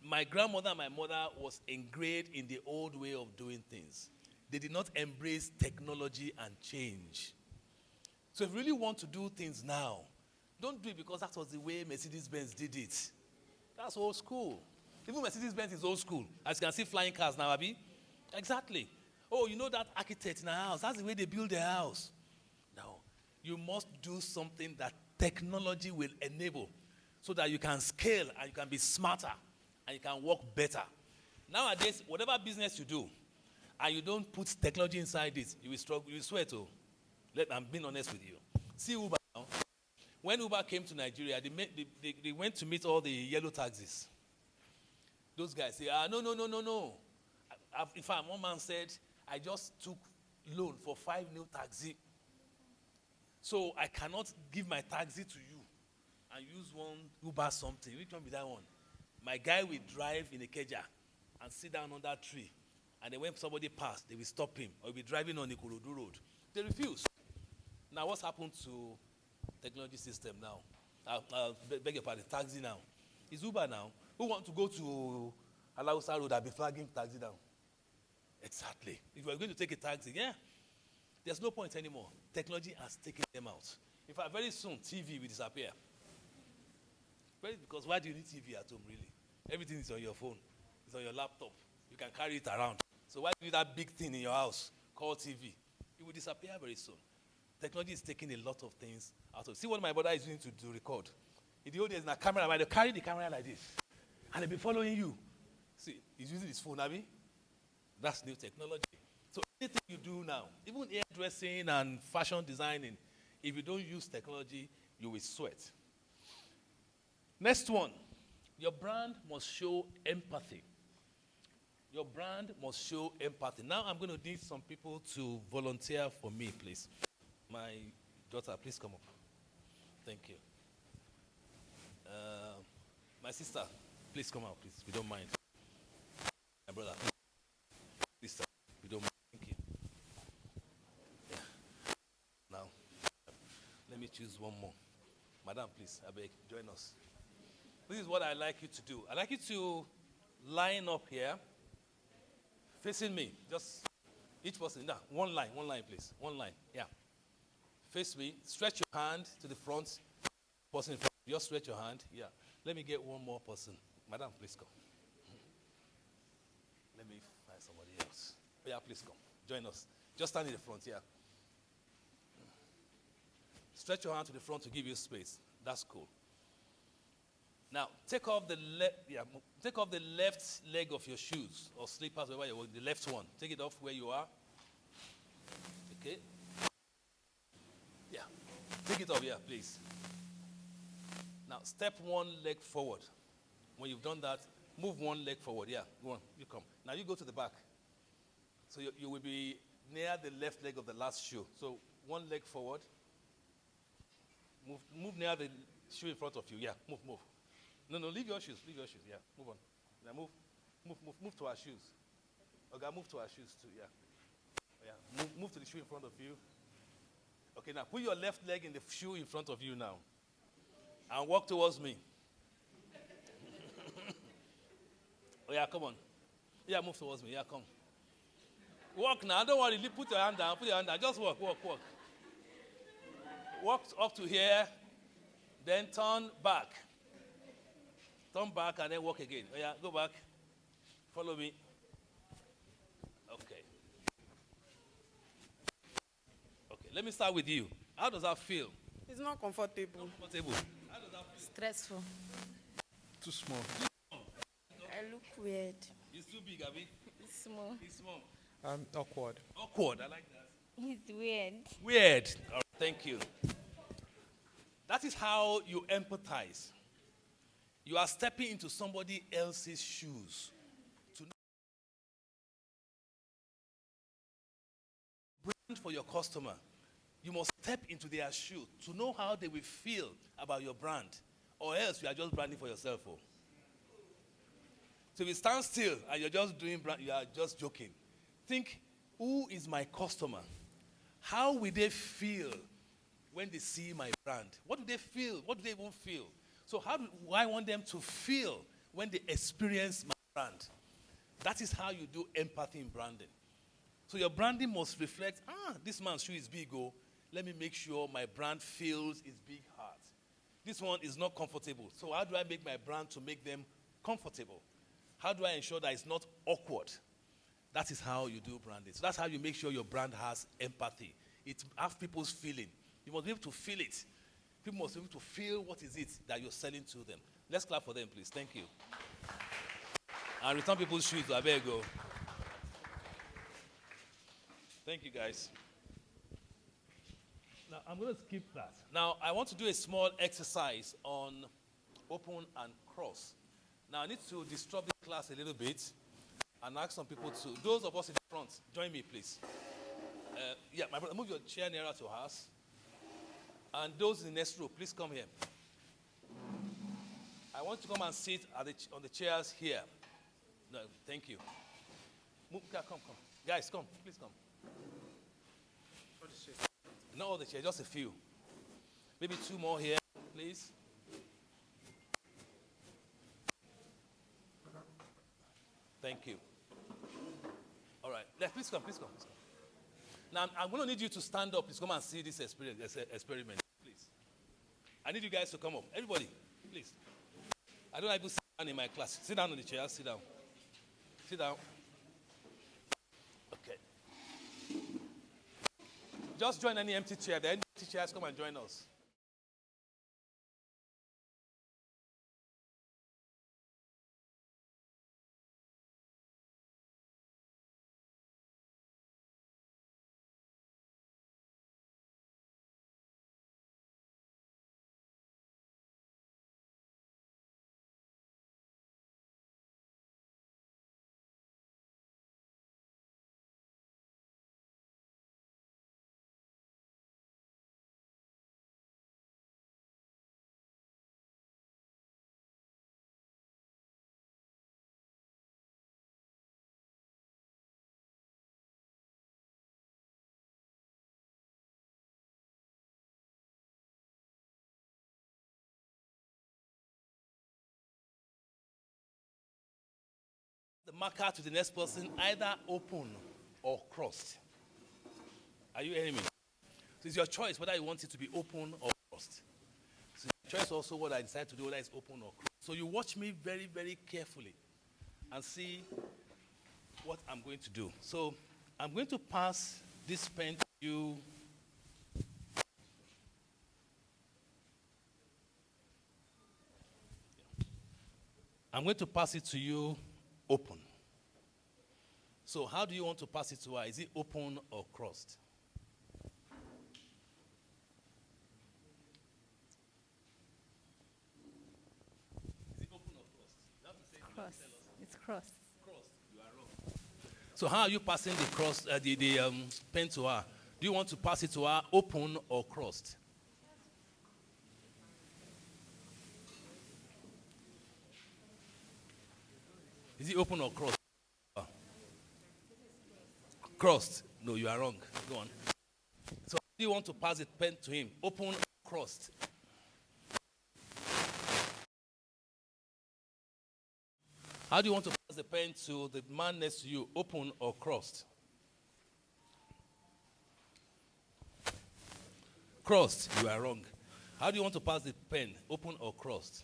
My grandmother and my mother was ingrained in the old way of doing things. They did not embrace technology and change. So if you really want to do things now, don't do it because that was the way Mercedes-Benz did it. That's old school. Even Mercedes-Benz is old school. As you can see flying cars now, Abi. Exactly. Oh, you know that architect in a house, that's the way they build their house. No. You must do something that technology will enable so that you can scale and you can be smarter and you can work better. Nowadays, whatever business you do and you don't put technology inside it, you will struggle, you will sweat. I'm being honest with you. See Uber now. When Uber came to Nigeria, they went to meet all the yellow taxis. Those guys say, no. In fact, one man said, I just took loan for 5 new taxi. So I cannot give my taxi to you and use one Uber something. Which one be that one? My guy will drive in a Keja and sit down on that tree. And then when somebody pass, they will stop him. Or he'll be driving on the Ikorodu road. They refuse. Now what's happened to technology system now? Beg your pardon, taxi now. It's Uber now. Who want to go to Alausa Road and be flagging taxi down? Exactly. If you're going to take a taxi, there's no point anymore. Technology has taken them out. In fact, very soon, TV will disappear. Because why do you need TV at home, really? Everything is on your phone. It's on your laptop. You can carry it around. So why do you need that big thing in your house called TV? It will disappear very soon. Technology is taking a lot of things out of it. See what my brother is using to record. In the old days, in a camera, they carry the camera like this. And they'll be following you. See, he's using his phone, Abby. That's new technology. So anything you do now, even hairdressing and fashion designing, if you don't use technology, you will sweat. Next one, your brand must show empathy. Your brand must show empathy. Now I'm going to need some people to volunteer for me, please. My daughter, please come up. Thank you. My sister, please come out, please, if you don't mind. My brother, please, sir, if you don't mind. Thank you. Yeah. Now, let me choose one more. Madam, please, I beg, join us. This is what I'd like you to do. I'd like you to line up here, facing me. Just each person, one line, please. One line, yeah. Face me, stretch your hand to the front. Person in front, just stretch your hand, yeah. Let me get one more person. Madam, please come. Let me find somebody else. Oh, yeah, please come. Join us. Just stand in the front, yeah. Stretch your hand to the front to give you space. That's cool. Now, take off the left leg of your shoes or slippers, wherever you're walking, the left one. Take it off where you are. Okay. Yeah. Take it off, yeah, please. Now, step one leg forward. When you've done that, move one leg forward. Yeah, go on. You come. Now, you go to the back. So you will be near the left leg of the last shoe. So one leg forward. Move near the shoe in front of you. Yeah, move. No, leave your shoes. Yeah, move on. Now move to our shoes. Okay, move to our shoes too. Yeah. Move to the shoe in front of you. Okay, now put your left leg in the shoe in front of you now. And walk towards me. Oh, yeah, come on. Yeah, move towards me. Yeah, come. Walk now. Don't worry. Put your hand down. Put your hand down. Just walk, walk, walk. Walk up to here. Then turn back. Turn back and then walk again. Oh, yeah, go back. Follow me. Okay. Okay, let me start with you. How does that feel? It's not comfortable. Comfortable. How does that feel? Stressful. Too small. I look weird. It's too big, Abby. It's small. It's small. Awkward. Awkward. I like that. It's weird. Weird. All right, thank you. That is how you empathize. You are stepping into somebody else's shoes to brand for your customer. You must step into their shoes to know how they will feel about your brand, or else you are just branding for yourself. Oh. So if you stand still and you're just doing brand, you are just joking. Think, who is my customer? How will they feel when they see my brand? What do they feel? What do they even feel? So how do I want them to feel when they experience my brand? That is how you do empathy in branding. So your branding must reflect, this man's shoe is big, oh. Let me make sure my brand feels his big heart. This one is not comfortable. So how do I make my brand to make them comfortable? How do I ensure that it's not awkward? That is how you do branding. So that's how you make sure your brand has empathy. It has people's feeling. You must be able to feel it. People must be able to feel what is it that you're selling to them. Let's clap for them, please. Thank you. And return people's shoes. I better go. Thank you, guys. Now, I'm going to skip that. Now, I want to do a small exercise on open and cross. Now, I need to disrupt the class a little bit and ask some people to, those of us in the front, join me, please. Yeah, my brother, move your chair nearer to us. And those in the next row, please come here. I want you to come and sit at on the chairs here. No, thank you. Move, come. Guys, come, please come. Not all the chairs, just a few. Maybe two more here, please. Thank you. All right, please come. Now, I'm going to need you to stand up. Please come and see this experiment, please. I need you guys to come up. Everybody, please. I don't like to sit down in my class. Sit down on the chair. Sit down. Sit down. Okay. Just join any empty chair. The empty chairs, come and join us. The marker to the next person, either open or crossed. Are you hearing me? So it's your choice whether you want it to be open or crossed. So your choice also what I decide to do, whether it's open or crossed. So you watch me very, very carefully and see what I'm going to do. So I'm going to pass this pen to you. I'm going to pass it to you open. So how do you want to pass it to her? Is it open or crossed? Is it open or crossed? You have to say Cross. It's crossed. crossed. You are wrong. So how are you passing the cross, the pen to her? Do you want to pass it to her open or crossed? Is it open or crossed? Crossed. No, you are wrong. Go on. So do you want to pass the pen to him? Open or crossed? How do you want to pass the pen to the man next to you? Open or crossed? Crossed, you are wrong. How do you want to pass the pen? Open or crossed?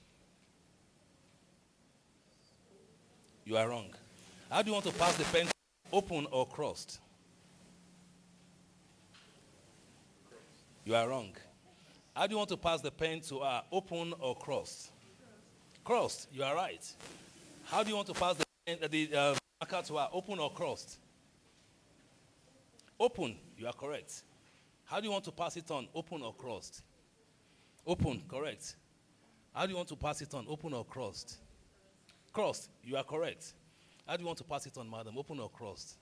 You are wrong. How do you want to pass the pen? Open or crossed? You are wrong. How do you want to pass the pen to her? Open or crossed? Crossed, you are right. How do you want to pass the marker to her? Open or crossed? Open, you are correct. How do you want to pass it on? Open or crossed? Open, correct. How do you want to pass it on? Open or crossed? Crossed, you are correct. How do you want to pass it on, madam? Open or crossed?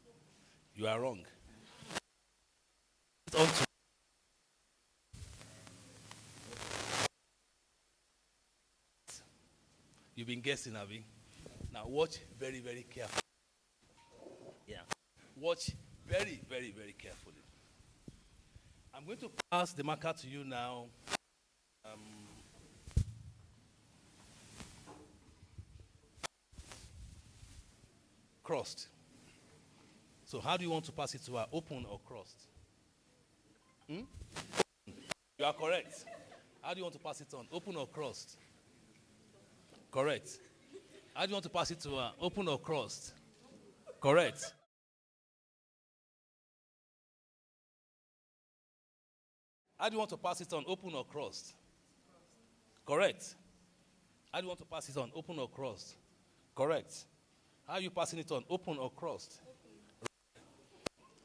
You are wrong. On to You've been guessing, have you? Now watch very, very carefully. Yeah. Watch very, very, very carefully. I'm going to pass the marker to you now. Crossed. So how do you want to pass it to her? Open or crossed? You are correct. How do you want to pass it on? Open or crossed? Correct. How do you want to pass it to her? Open or crossed? Correct. How do you want to pass it on? Open or crossed? Correct. How do you want to pass it on? Open or crossed? Correct. How are you passing it on? Open or crossed?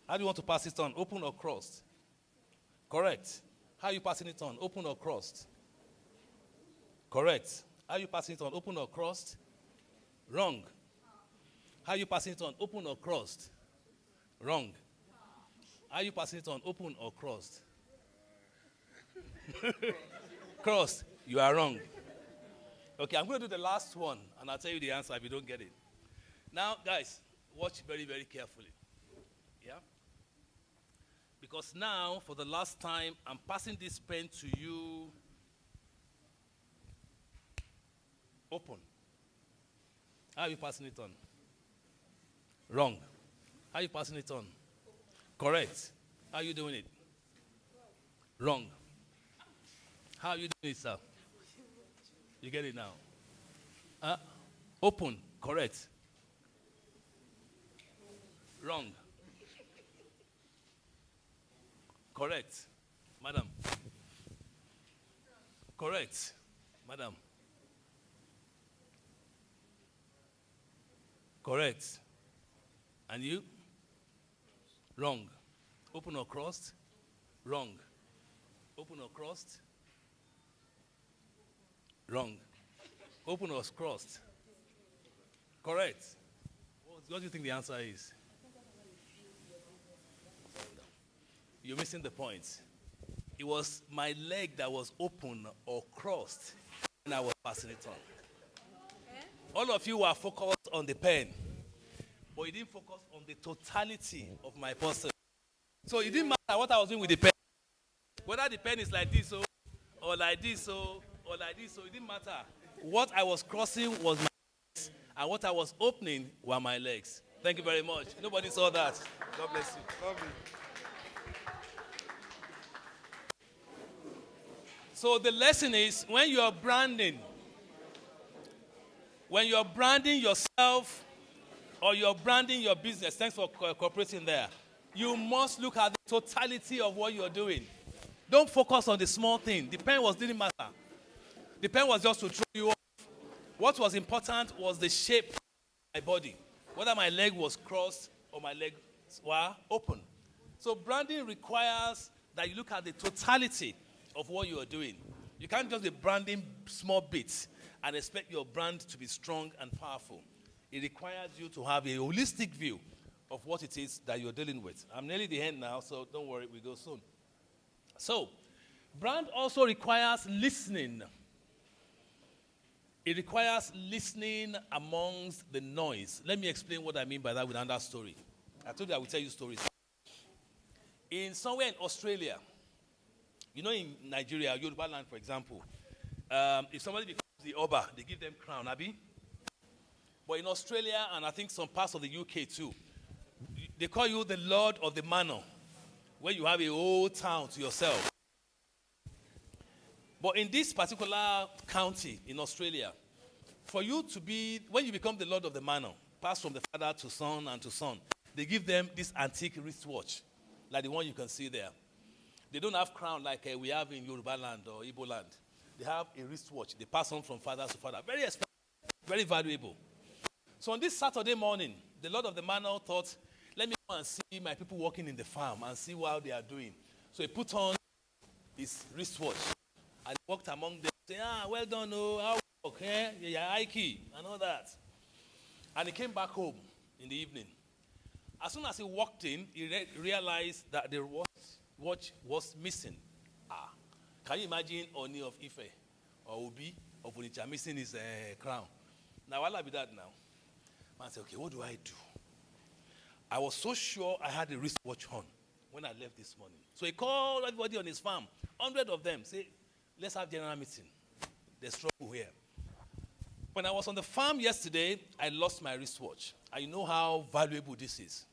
How do you want to pass it on? Open or crossed? Correct. How are you passing it on? Open or crossed? Correct. How are you passing it on? Open or crossed? Wrong. How are you passing it on? Open or crossed? Wrong. How are you passing it on? Open or crossed? Crossed. You are wrong. Okay, I'm going to do the last one, and I'll tell you the answer if you don't get it. Now, guys, watch very, very carefully. Yeah? Because now, for the last time, I'm passing this pen to you. Open. How are you passing it on? Wrong. How are you passing it on? Correct. How are you doing it? Wrong. How are you doing it, sir? You get it now? Open. Correct. Wrong. Correct. Madam. Correct. Madam. Correct. And you? Wrong. Open or crossed? Wrong. Open or crossed? Wrong. Open or crossed? Correct. What do you think the answer is? You're missing the point. It was my leg that was open or crossed when I was passing it on. All of you were focused on the pen, but you didn't focus on the totality of my person. So it didn't matter what I was doing with the pen. Whether the pen is like this or like this or like this, so it didn't matter. What I was crossing was my legs, and what I was opening were my legs. Thank you very much. Nobody saw that. God bless you. Lovely. So the lesson is when you're branding yourself or you're branding your business, thanks for cooperating there, you must look at the totality of what you're doing. Don't focus on the small thing. The pen didn't matter. The pen was just to throw you off. What was important was the shape of my body, whether my leg was crossed or my legs were open. So branding requires that you look at the totality of what you are doing. You can't just be branding small bits and expect your brand to be strong and powerful. It requires you to have a holistic view of what it is that you're dealing with. I'm nearly the end now, so don't worry, we go soon. So, brand also requires listening. It requires listening amongst the noise. Let me explain what I mean by that with another story. I told you I would tell you stories. Somewhere in Australia, You know, in Nigeria, Yoruba land, for example, if somebody becomes the Oba, they give them crown, Abi. But in Australia, and I think some parts of the UK too, they call you the Lord of the Manor, where you have a whole town to yourself. But in this particular county in Australia, for you to be, when you become the Lord of the Manor, pass from the father to son and to son, they give them this antique wristwatch, like the one you can see there. They don't have crown like we have in Yoruba land or Igbo land. They have a wristwatch. They pass on from father to father. Very expensive, very valuable. So on this Saturday morning, the Lord of the Manor thought, let me go and see my people working in the farm and see what they are doing. So he put on his wristwatch and he walked among them, saying, well done, oh, how work, eh? Yeah, high key, and all that. And he came back home in the evening. As soon as he walked in, he realized that the watch was missing. Can you imagine Oni of Ife or Obi of Onitsha missing his crown? Now, I'll be that now. Man said, okay, what do I do? I was so sure I had a wristwatch on when I left this morning. So he called everybody on his farm, 100 of them, say, let's have general meeting. There's trouble here. When I was on the farm yesterday, I lost my wristwatch. I know how valuable this is.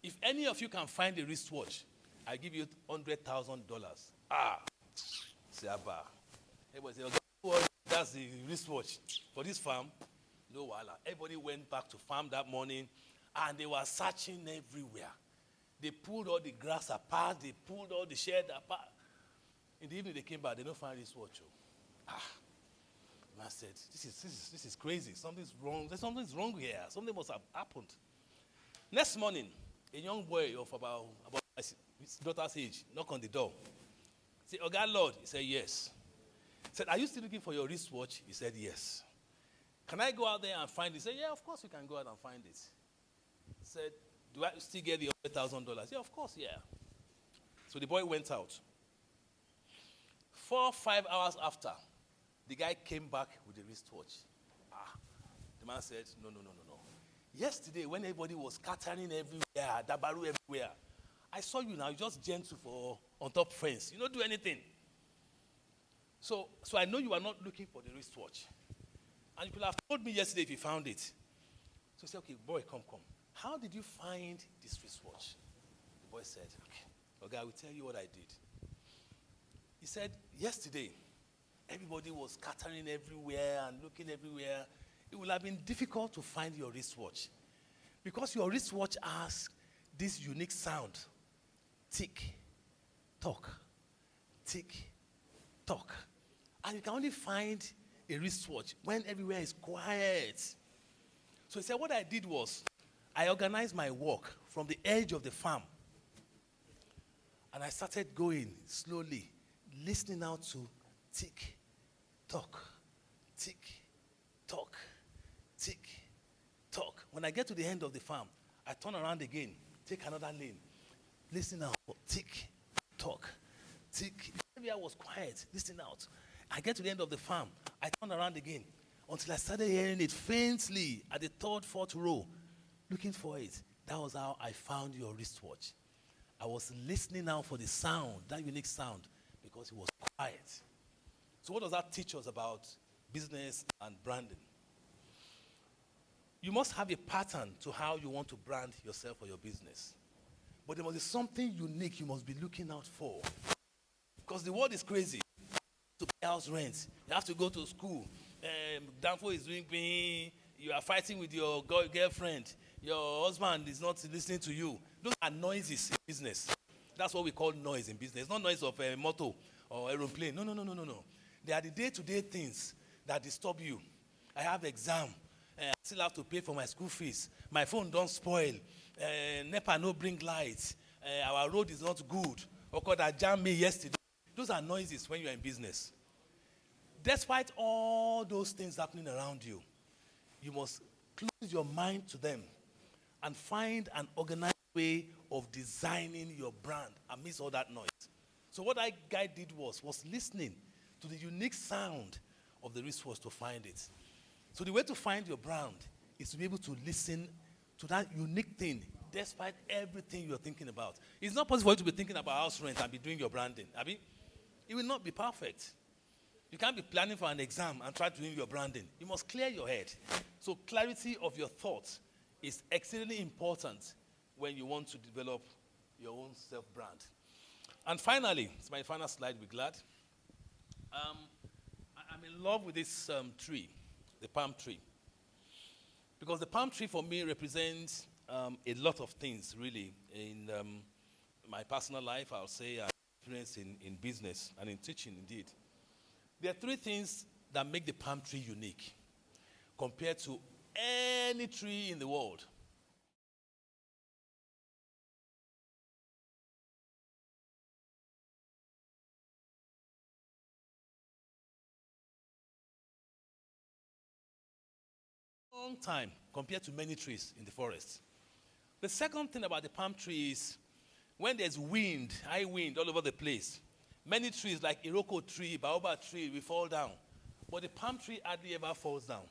If any of you can find a wristwatch, I give you $100,000. Say, Abba. Everybody say, okay, that's the wristwatch for this farm. No wala. Everybody went back to farm that morning, and they were searching everywhere. They pulled all the grass apart. They pulled all the shed apart. In the evening, they came back. They don't find this watch. Man said, this is crazy. Something's wrong. There's something's wrong here. Something must have happened. Next morning, a young boy of about his daughter's age knocked on the door. He said, oh God, Lord. He said, yes. He said, are you still looking for your wristwatch? He said, yes. Can I go out there and find it? He said, yeah, of course you can go out and find it. He said, do I still get the $100,000? Yeah, of course, yeah. So the boy went out. 4 or 5 hours after, the guy came back with the wristwatch. The man said, no. Yesterday, when everybody was scattering everywhere, dabaru everywhere, I saw you now, just gentle for on top fence. You don't do anything. So I know you are not looking for the wristwatch. And you could have told me yesterday if you found it. So he said, okay, boy, come. How did you find this wristwatch? The boy said, okay, I will tell you what I did. He said, yesterday, everybody was scattering everywhere and looking everywhere. It would have been difficult to find your wristwatch because your wristwatch has this unique sound. Tick, tock, tick, tock. And you can only find a wristwatch when everywhere is quiet. So he said, what I did was, I organized my work from the edge of the farm. And I started going slowly, listening out to tick, tock, tick, tock, tick, tock. When I get to the end of the farm, I turn around again, take another lane, listen out, tick, tock, tick. Everywhere was quiet, listening out. I get to the end of the farm, I turn around again until I started hearing it faintly at the 3rd, 4th row, looking for it. That was how I found your wristwatch. I was listening now for the sound, that unique sound, because it was quiet. So what does that teach us about business and branding? You must have a pattern to how you want to brand yourself or your business. But there must be something unique you must be looking out for. Because the world is crazy. To pay house rent, you have to go to school. Danfo is doing pain. You are fighting with your girlfriend. Your husband is not listening to you. Those are noises in business. That's what we call noise in business. It's not noise of a motor or aeroplane. No. They are the day-to-day things that disturb you. I have exam. I still have to pay for my school fees. My phone don't spoil. NEPA no bring lights. Our road is not good. Or that jammed me yesterday. Those are noises when you are in business. Despite all those things happening around you, you must close your mind to them and find an organized way of designing your brand amidst all that noise. So what that guy did was listening to the unique sound of the wristwatch to find it. So the way to find your brand is to be able to listen to that unique thing despite everything you're thinking about. It's not possible for you to be thinking about house rent and be doing your branding. Abi? It will not be perfect. You can't be planning for an exam and try to do your branding. You must clear your head. So clarity of your thoughts is exceedingly important when you want to develop your own self-brand. And finally, it's my final slide, be glad. I'm in love with this tree, the palm tree. Because the palm tree for me represents a lot of things, really, in my personal life, I'll say, and experience in business and in teaching, indeed. There are three things that make the palm tree unique compared to any tree in the world. Long time compared to many trees in the forest. The second thing about the palm tree is when there's wind, high wind all over the place, many trees like Iroko tree, baobab tree will fall down. But the palm tree hardly ever falls down.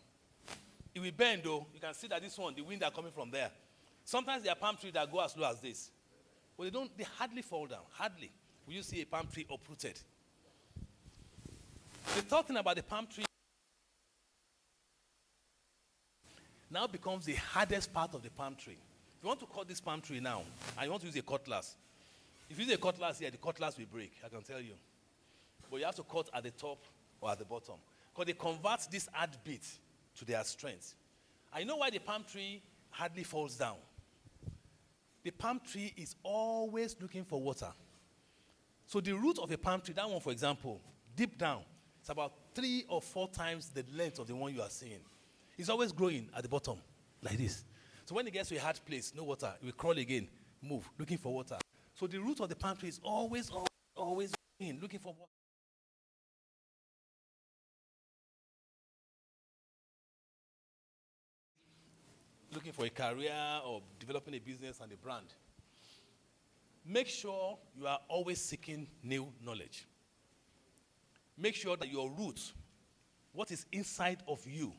It will bend though. You can see that this one, the wind are coming from there. Sometimes there are palm trees that go as low as this. But they hardly fall down. Hardly will you see a palm tree uprooted. The third thing about the palm tree now becomes the hardest part of the palm tree. If you want to cut this palm tree now, and you want to use a cutlass, if you use a cutlass here, the cutlass will break, I can tell you. But you have to cut at the top or at the bottom. Because they convert this hard bit to their strength. I know why the palm tree hardly falls down. The palm tree is always looking for water. So the root of a palm tree, that one for example, deep down, it's about 3 or 4 times the length of the one you are seeing. It's always growing at the bottom, like this. So when it gets to a hard place, no water, it will crawl again, move, looking for water. So the root of the palm tree is always growing, looking for water. Looking for a career or developing a business and a brand. Make sure you are always seeking new knowledge. Make sure that your roots, what is inside of you,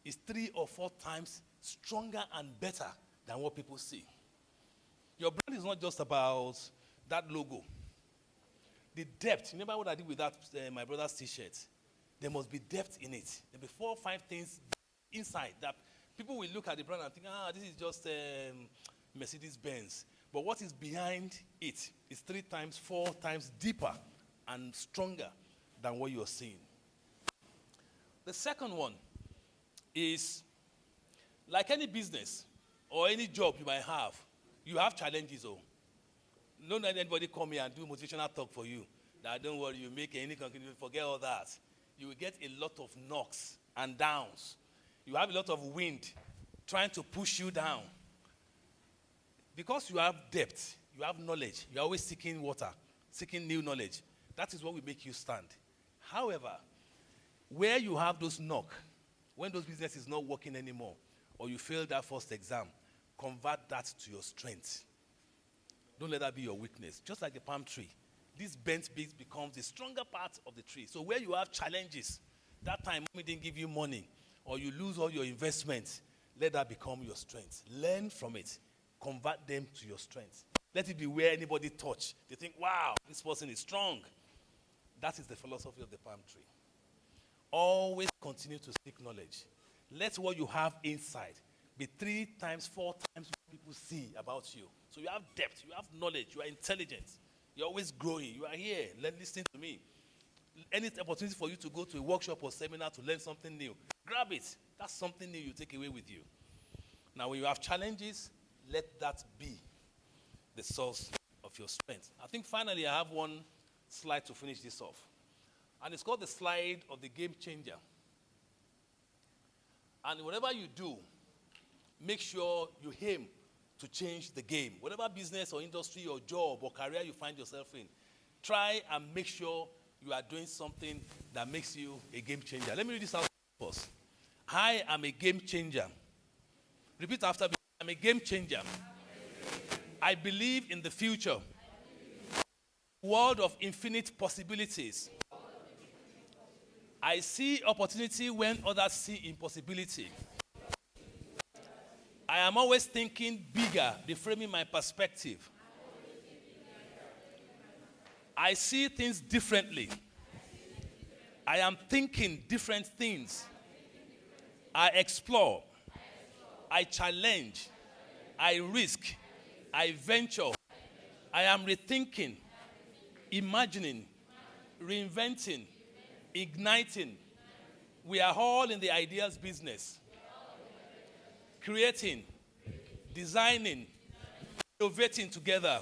is 3 or 4 times stronger and better than what people see. Your brand is not just about that logo. The depth, you remember what I did with that, my brother's t-shirt? There must be depth in it. There will be 4 or 5 things inside that people will look at the brand and think, this is just Mercedes-Benz. But what is behind it is 3 times, 4 times deeper and stronger than what you're seeing. The second one is, like any business or any job you might have, you have challenges. Don't let anybody come here and do motivational talk for you. That don't worry, you make any conclusion, forget all that. You will get a lot of knocks and downs. You have a lot of wind trying to push you down. Because you have depth, you have knowledge, you're always seeking water, seeking new knowledge. That is what will make you stand. However, where you have those knocks, when those business is not working anymore, or you failed that first exam, convert that to your strength. Don't let that be your weakness. Just like the palm tree, this bent bit becomes the stronger part of the tree. So where you have challenges, that time mommy didn't give you money, or you lose all your investments, let that become your strength. Learn from it. Convert them to your strength. Let it be where anybody touch. They think, wow, this person is strong. That is the philosophy of the palm tree. Always continue to seek knowledge. Let what you have inside be 3 times, 4 times what people see about you. So you have depth, you have knowledge, you are intelligent. You're always growing. You are here, listening to me. Any opportunity for you to go to a workshop or seminar to learn something new, grab it. That's something new you take away with you. Now, when you have challenges, let that be the source of your strength. I think finally I have one slide to finish this off. And it's called the slide of the game changer. And whatever you do, make sure you aim to change the game. Whatever business or industry or job or career you find yourself in, try and make sure you are doing something that makes you a game changer. Let me read this out first. I am a game changer. Repeat after me. I'm a game changer. I believe in the future. World of infinite possibilities. I see opportunity when others see impossibility. I am always thinking bigger, reframing my perspective. I see things differently. I am thinking different things. I explore. I challenge. I risk. I venture. I am rethinking, imagining, reinventing, igniting. We are all in the ideas business. Creating, designing, innovating together.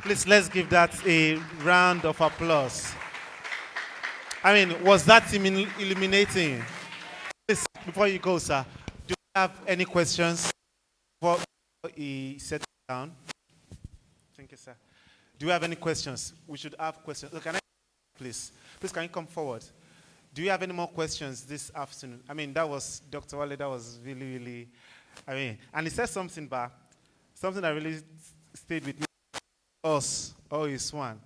Please, let's give that a round of applause. I mean, was that illuminating? Please, before you go, sir, do you have any questions before he sets it down? Thank you, sir. Do you have any questions? We should have questions. Look, can I, please? Please, can you come forward? Do you have any more questions this afternoon? I mean, that was, Dr. Wale, that was really, really, I mean, and he said something back, something that really stayed with me. Us, oh, is one.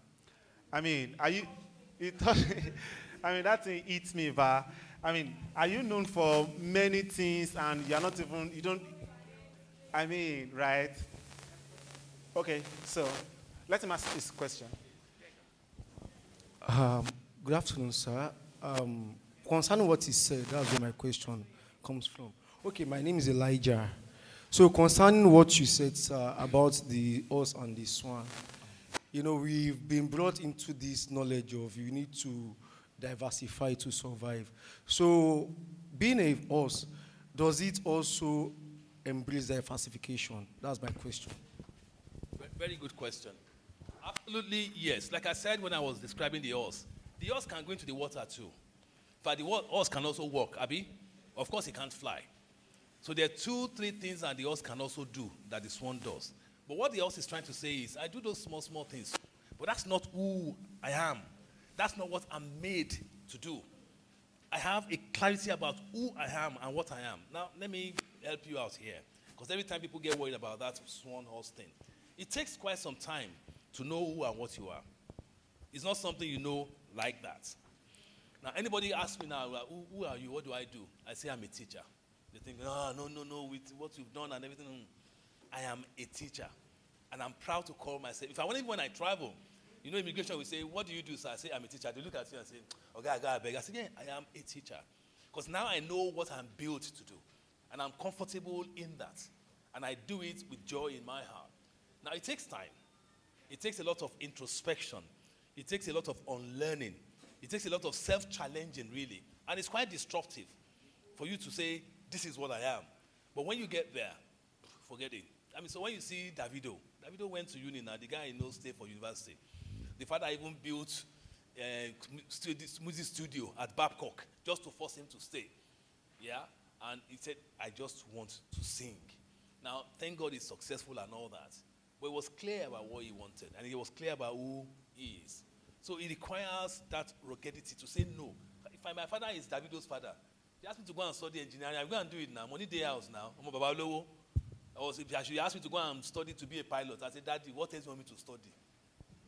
I mean, are you, I mean, that thing eats me, but, I mean, are you known for many things and you're not even, you don't, I mean, right? Okay, so let him ask this question. Good afternoon, sir. Concerning what he said, that's where my question comes from. Okay, my name is Elijah. So concerning what you said, sir, about the horse and the swan, you know, we've been brought into this knowledge of you need to diversify to survive. So being a horse, does it also embrace diversification? That's my question. Very good question. Absolutely, yes. Like I said when I was describing the horse can go into the water too. But the horse can also walk, Abi. Of course, he can't fly. So there are 2-3 things that the horse can also do that the swan does. But what the horse is trying to say is, I do those small, small things. But that's not who I am. That's not what I'm made to do. I have a clarity about who I am and what I am. Now, let me help you out here. Because every time people get worried about that swan horse thing, it takes quite some time to know who and what you are. It's not something you know like that. Now, anybody asks me now, who are you? What do I do? I say I'm a teacher. They think, no, with what you've done and everything. I am a teacher. And I'm proud to call myself. If I want, even when I travel, you know, immigration will say, what do you do, sir? I say, I'm a teacher. They look at you and say, okay, I beg. I say, yeah, I am a teacher. Because now I know what I'm built to do. And I'm comfortable in that. And I do it with joy in my heart. Now, it takes time. It takes a lot of introspection. It takes a lot of unlearning. It takes a lot of self-challenging, really. And it's quite disruptive for you to say, this is what I am. But when you get there, forget it. I mean, so when you see Davido went to uni now, the guy knows stay for university. The father even built a music studio at Babcock just to force him to stay. Yeah? And he said, I just want to sing. Now, thank God he's successful and all that. But he was clear about what he wanted, and he was clear about who he is. So it requires that ruggedity to say no. If my father is Davido's father, he asked me to go and study engineering. I'm going to do it now. Money day house now. I'm a babalowo. If he asked me to go and study to be a pilot, I said, Daddy, what else do you want me to study?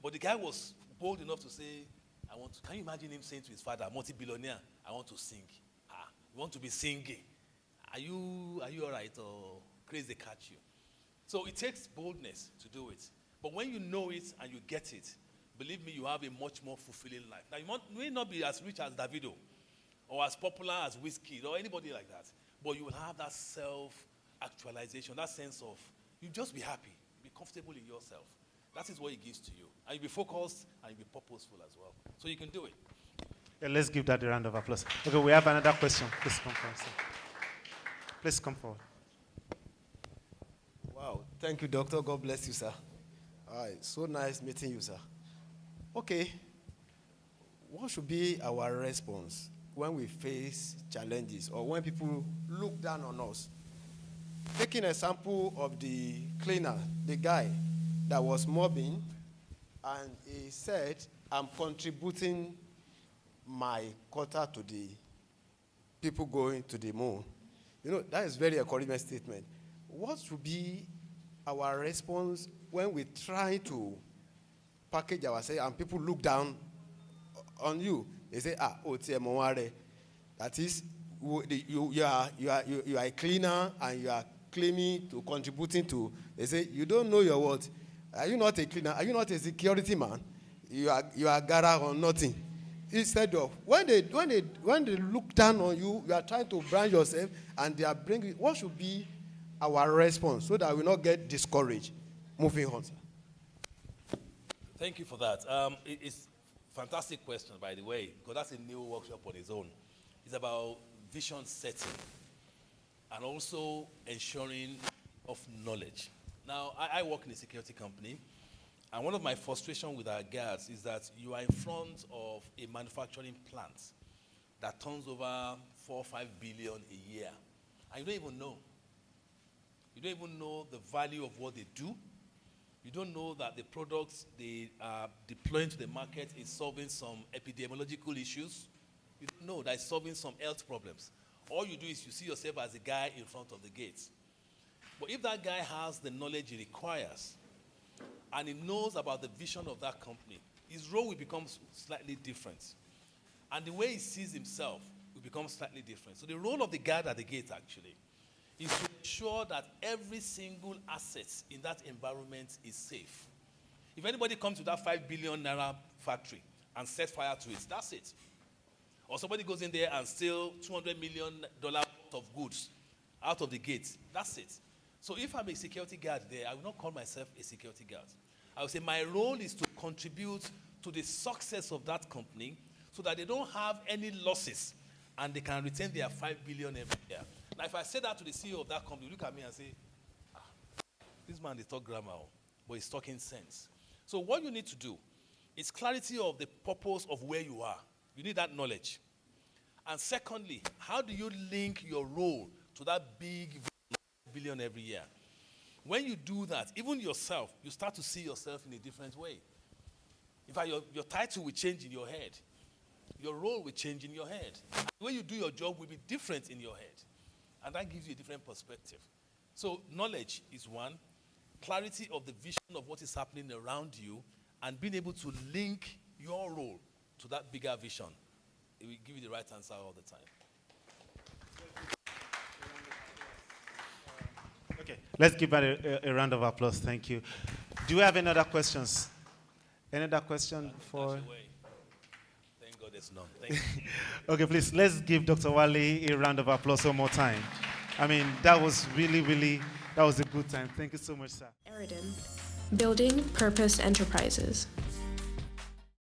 But the guy was bold enough to say, can you imagine him saying to his father, multi-billionaire, I want to sing. You want to be singing. Are you all right, or crazy catch you? So it takes boldness to do it. But when you know it and you get it, believe me, you have a much more fulfilling life. Now, you may not be as rich as Davido, or as popular as Wizkid, or anybody like that. But you will have that self-actualization, that sense of, you just be happy, be comfortable in yourself. That is what it gives to you. And you'll be focused and you'll be purposeful as well. So you can do it. Yeah, let's give that a round of applause. Okay, we have another question. Please come forward, sir. Please come forward. Wow, thank you, Doctor. God bless you, sir. All right, so nice meeting you, sir. Okay, what should be our response when we face challenges or when people look down on us? Taking an example of the cleaner, the guy that was mobbing And he said, I'm contributing my quota to the people going to the moon. You know, that is very encouraging statement. What should be our response when we try to package ourselves and people look down on you? They say, that is, you are a cleaner and you are claiming to contributing to. They say, you don't know your worth. Are you not a cleaner? Are you not a security man? You are gara or nothing. Instead of when they look down on you, you are trying to brand yourself, and they are bringing. What should be our response so that we not get discouraged? Moving on, sir. Thank you for that. It's a fantastic question, by the way, because that's a new workshop on its own. It's about vision setting and also ensuring of knowledge. Now, I work in a security company, and one of my frustrations with our guards is that you are in front of a manufacturing plant that turns over 4 or 5 billion a year, and you don't even know. You don't even know the value of what they do. You don't know that the products they are deploying to the market is solving some epidemiological issues. You don't know that it's solving some health problems. All you do is you see yourself as a guy in front of the gates. But if that guy has the knowledge he requires, and he knows about the vision of that company, his role will become slightly different. And the way he sees himself will become slightly different. So the role of the guard at the gate, actually, is to ensure that every single asset in that environment is safe. If anybody comes to that 5 billion naira factory and sets fire to it, that's it. Or somebody goes in there and steals $200 million worth of goods out of the gate, that's it. So if I'm a security guard there, I will not call myself a security guard. I will say my role is to contribute to the success of that company so that they don't have any losses and they can retain their 5 billion every year. Now, if I say that to the CEO of that company, look at me and say, this man is talk grammar, but he's talking sense. So what you need to do is clarity of the purpose of where you are. You need that knowledge. And secondly, how do you link your role to that big billion every year? When you do that, even yourself, you start to see yourself in a different way. In fact, your title will change in your head. Your role will change in your head. And the way you do your job will be different in your head. And that gives you a different perspective. So knowledge is one. Clarity of the vision of what is happening around you and being able to link your role to that bigger vision. It will give you the right answer all the time. Okay, let's give her a round of applause. Thank you. Do we have any other questions? Any other question for? Thank God there's none. Thank you. Okay, please, let's give Dr. Wale a round of applause one more time. I mean, that was really, that was a good time. Thank you so much, sir. Eridan, building purpose enterprises.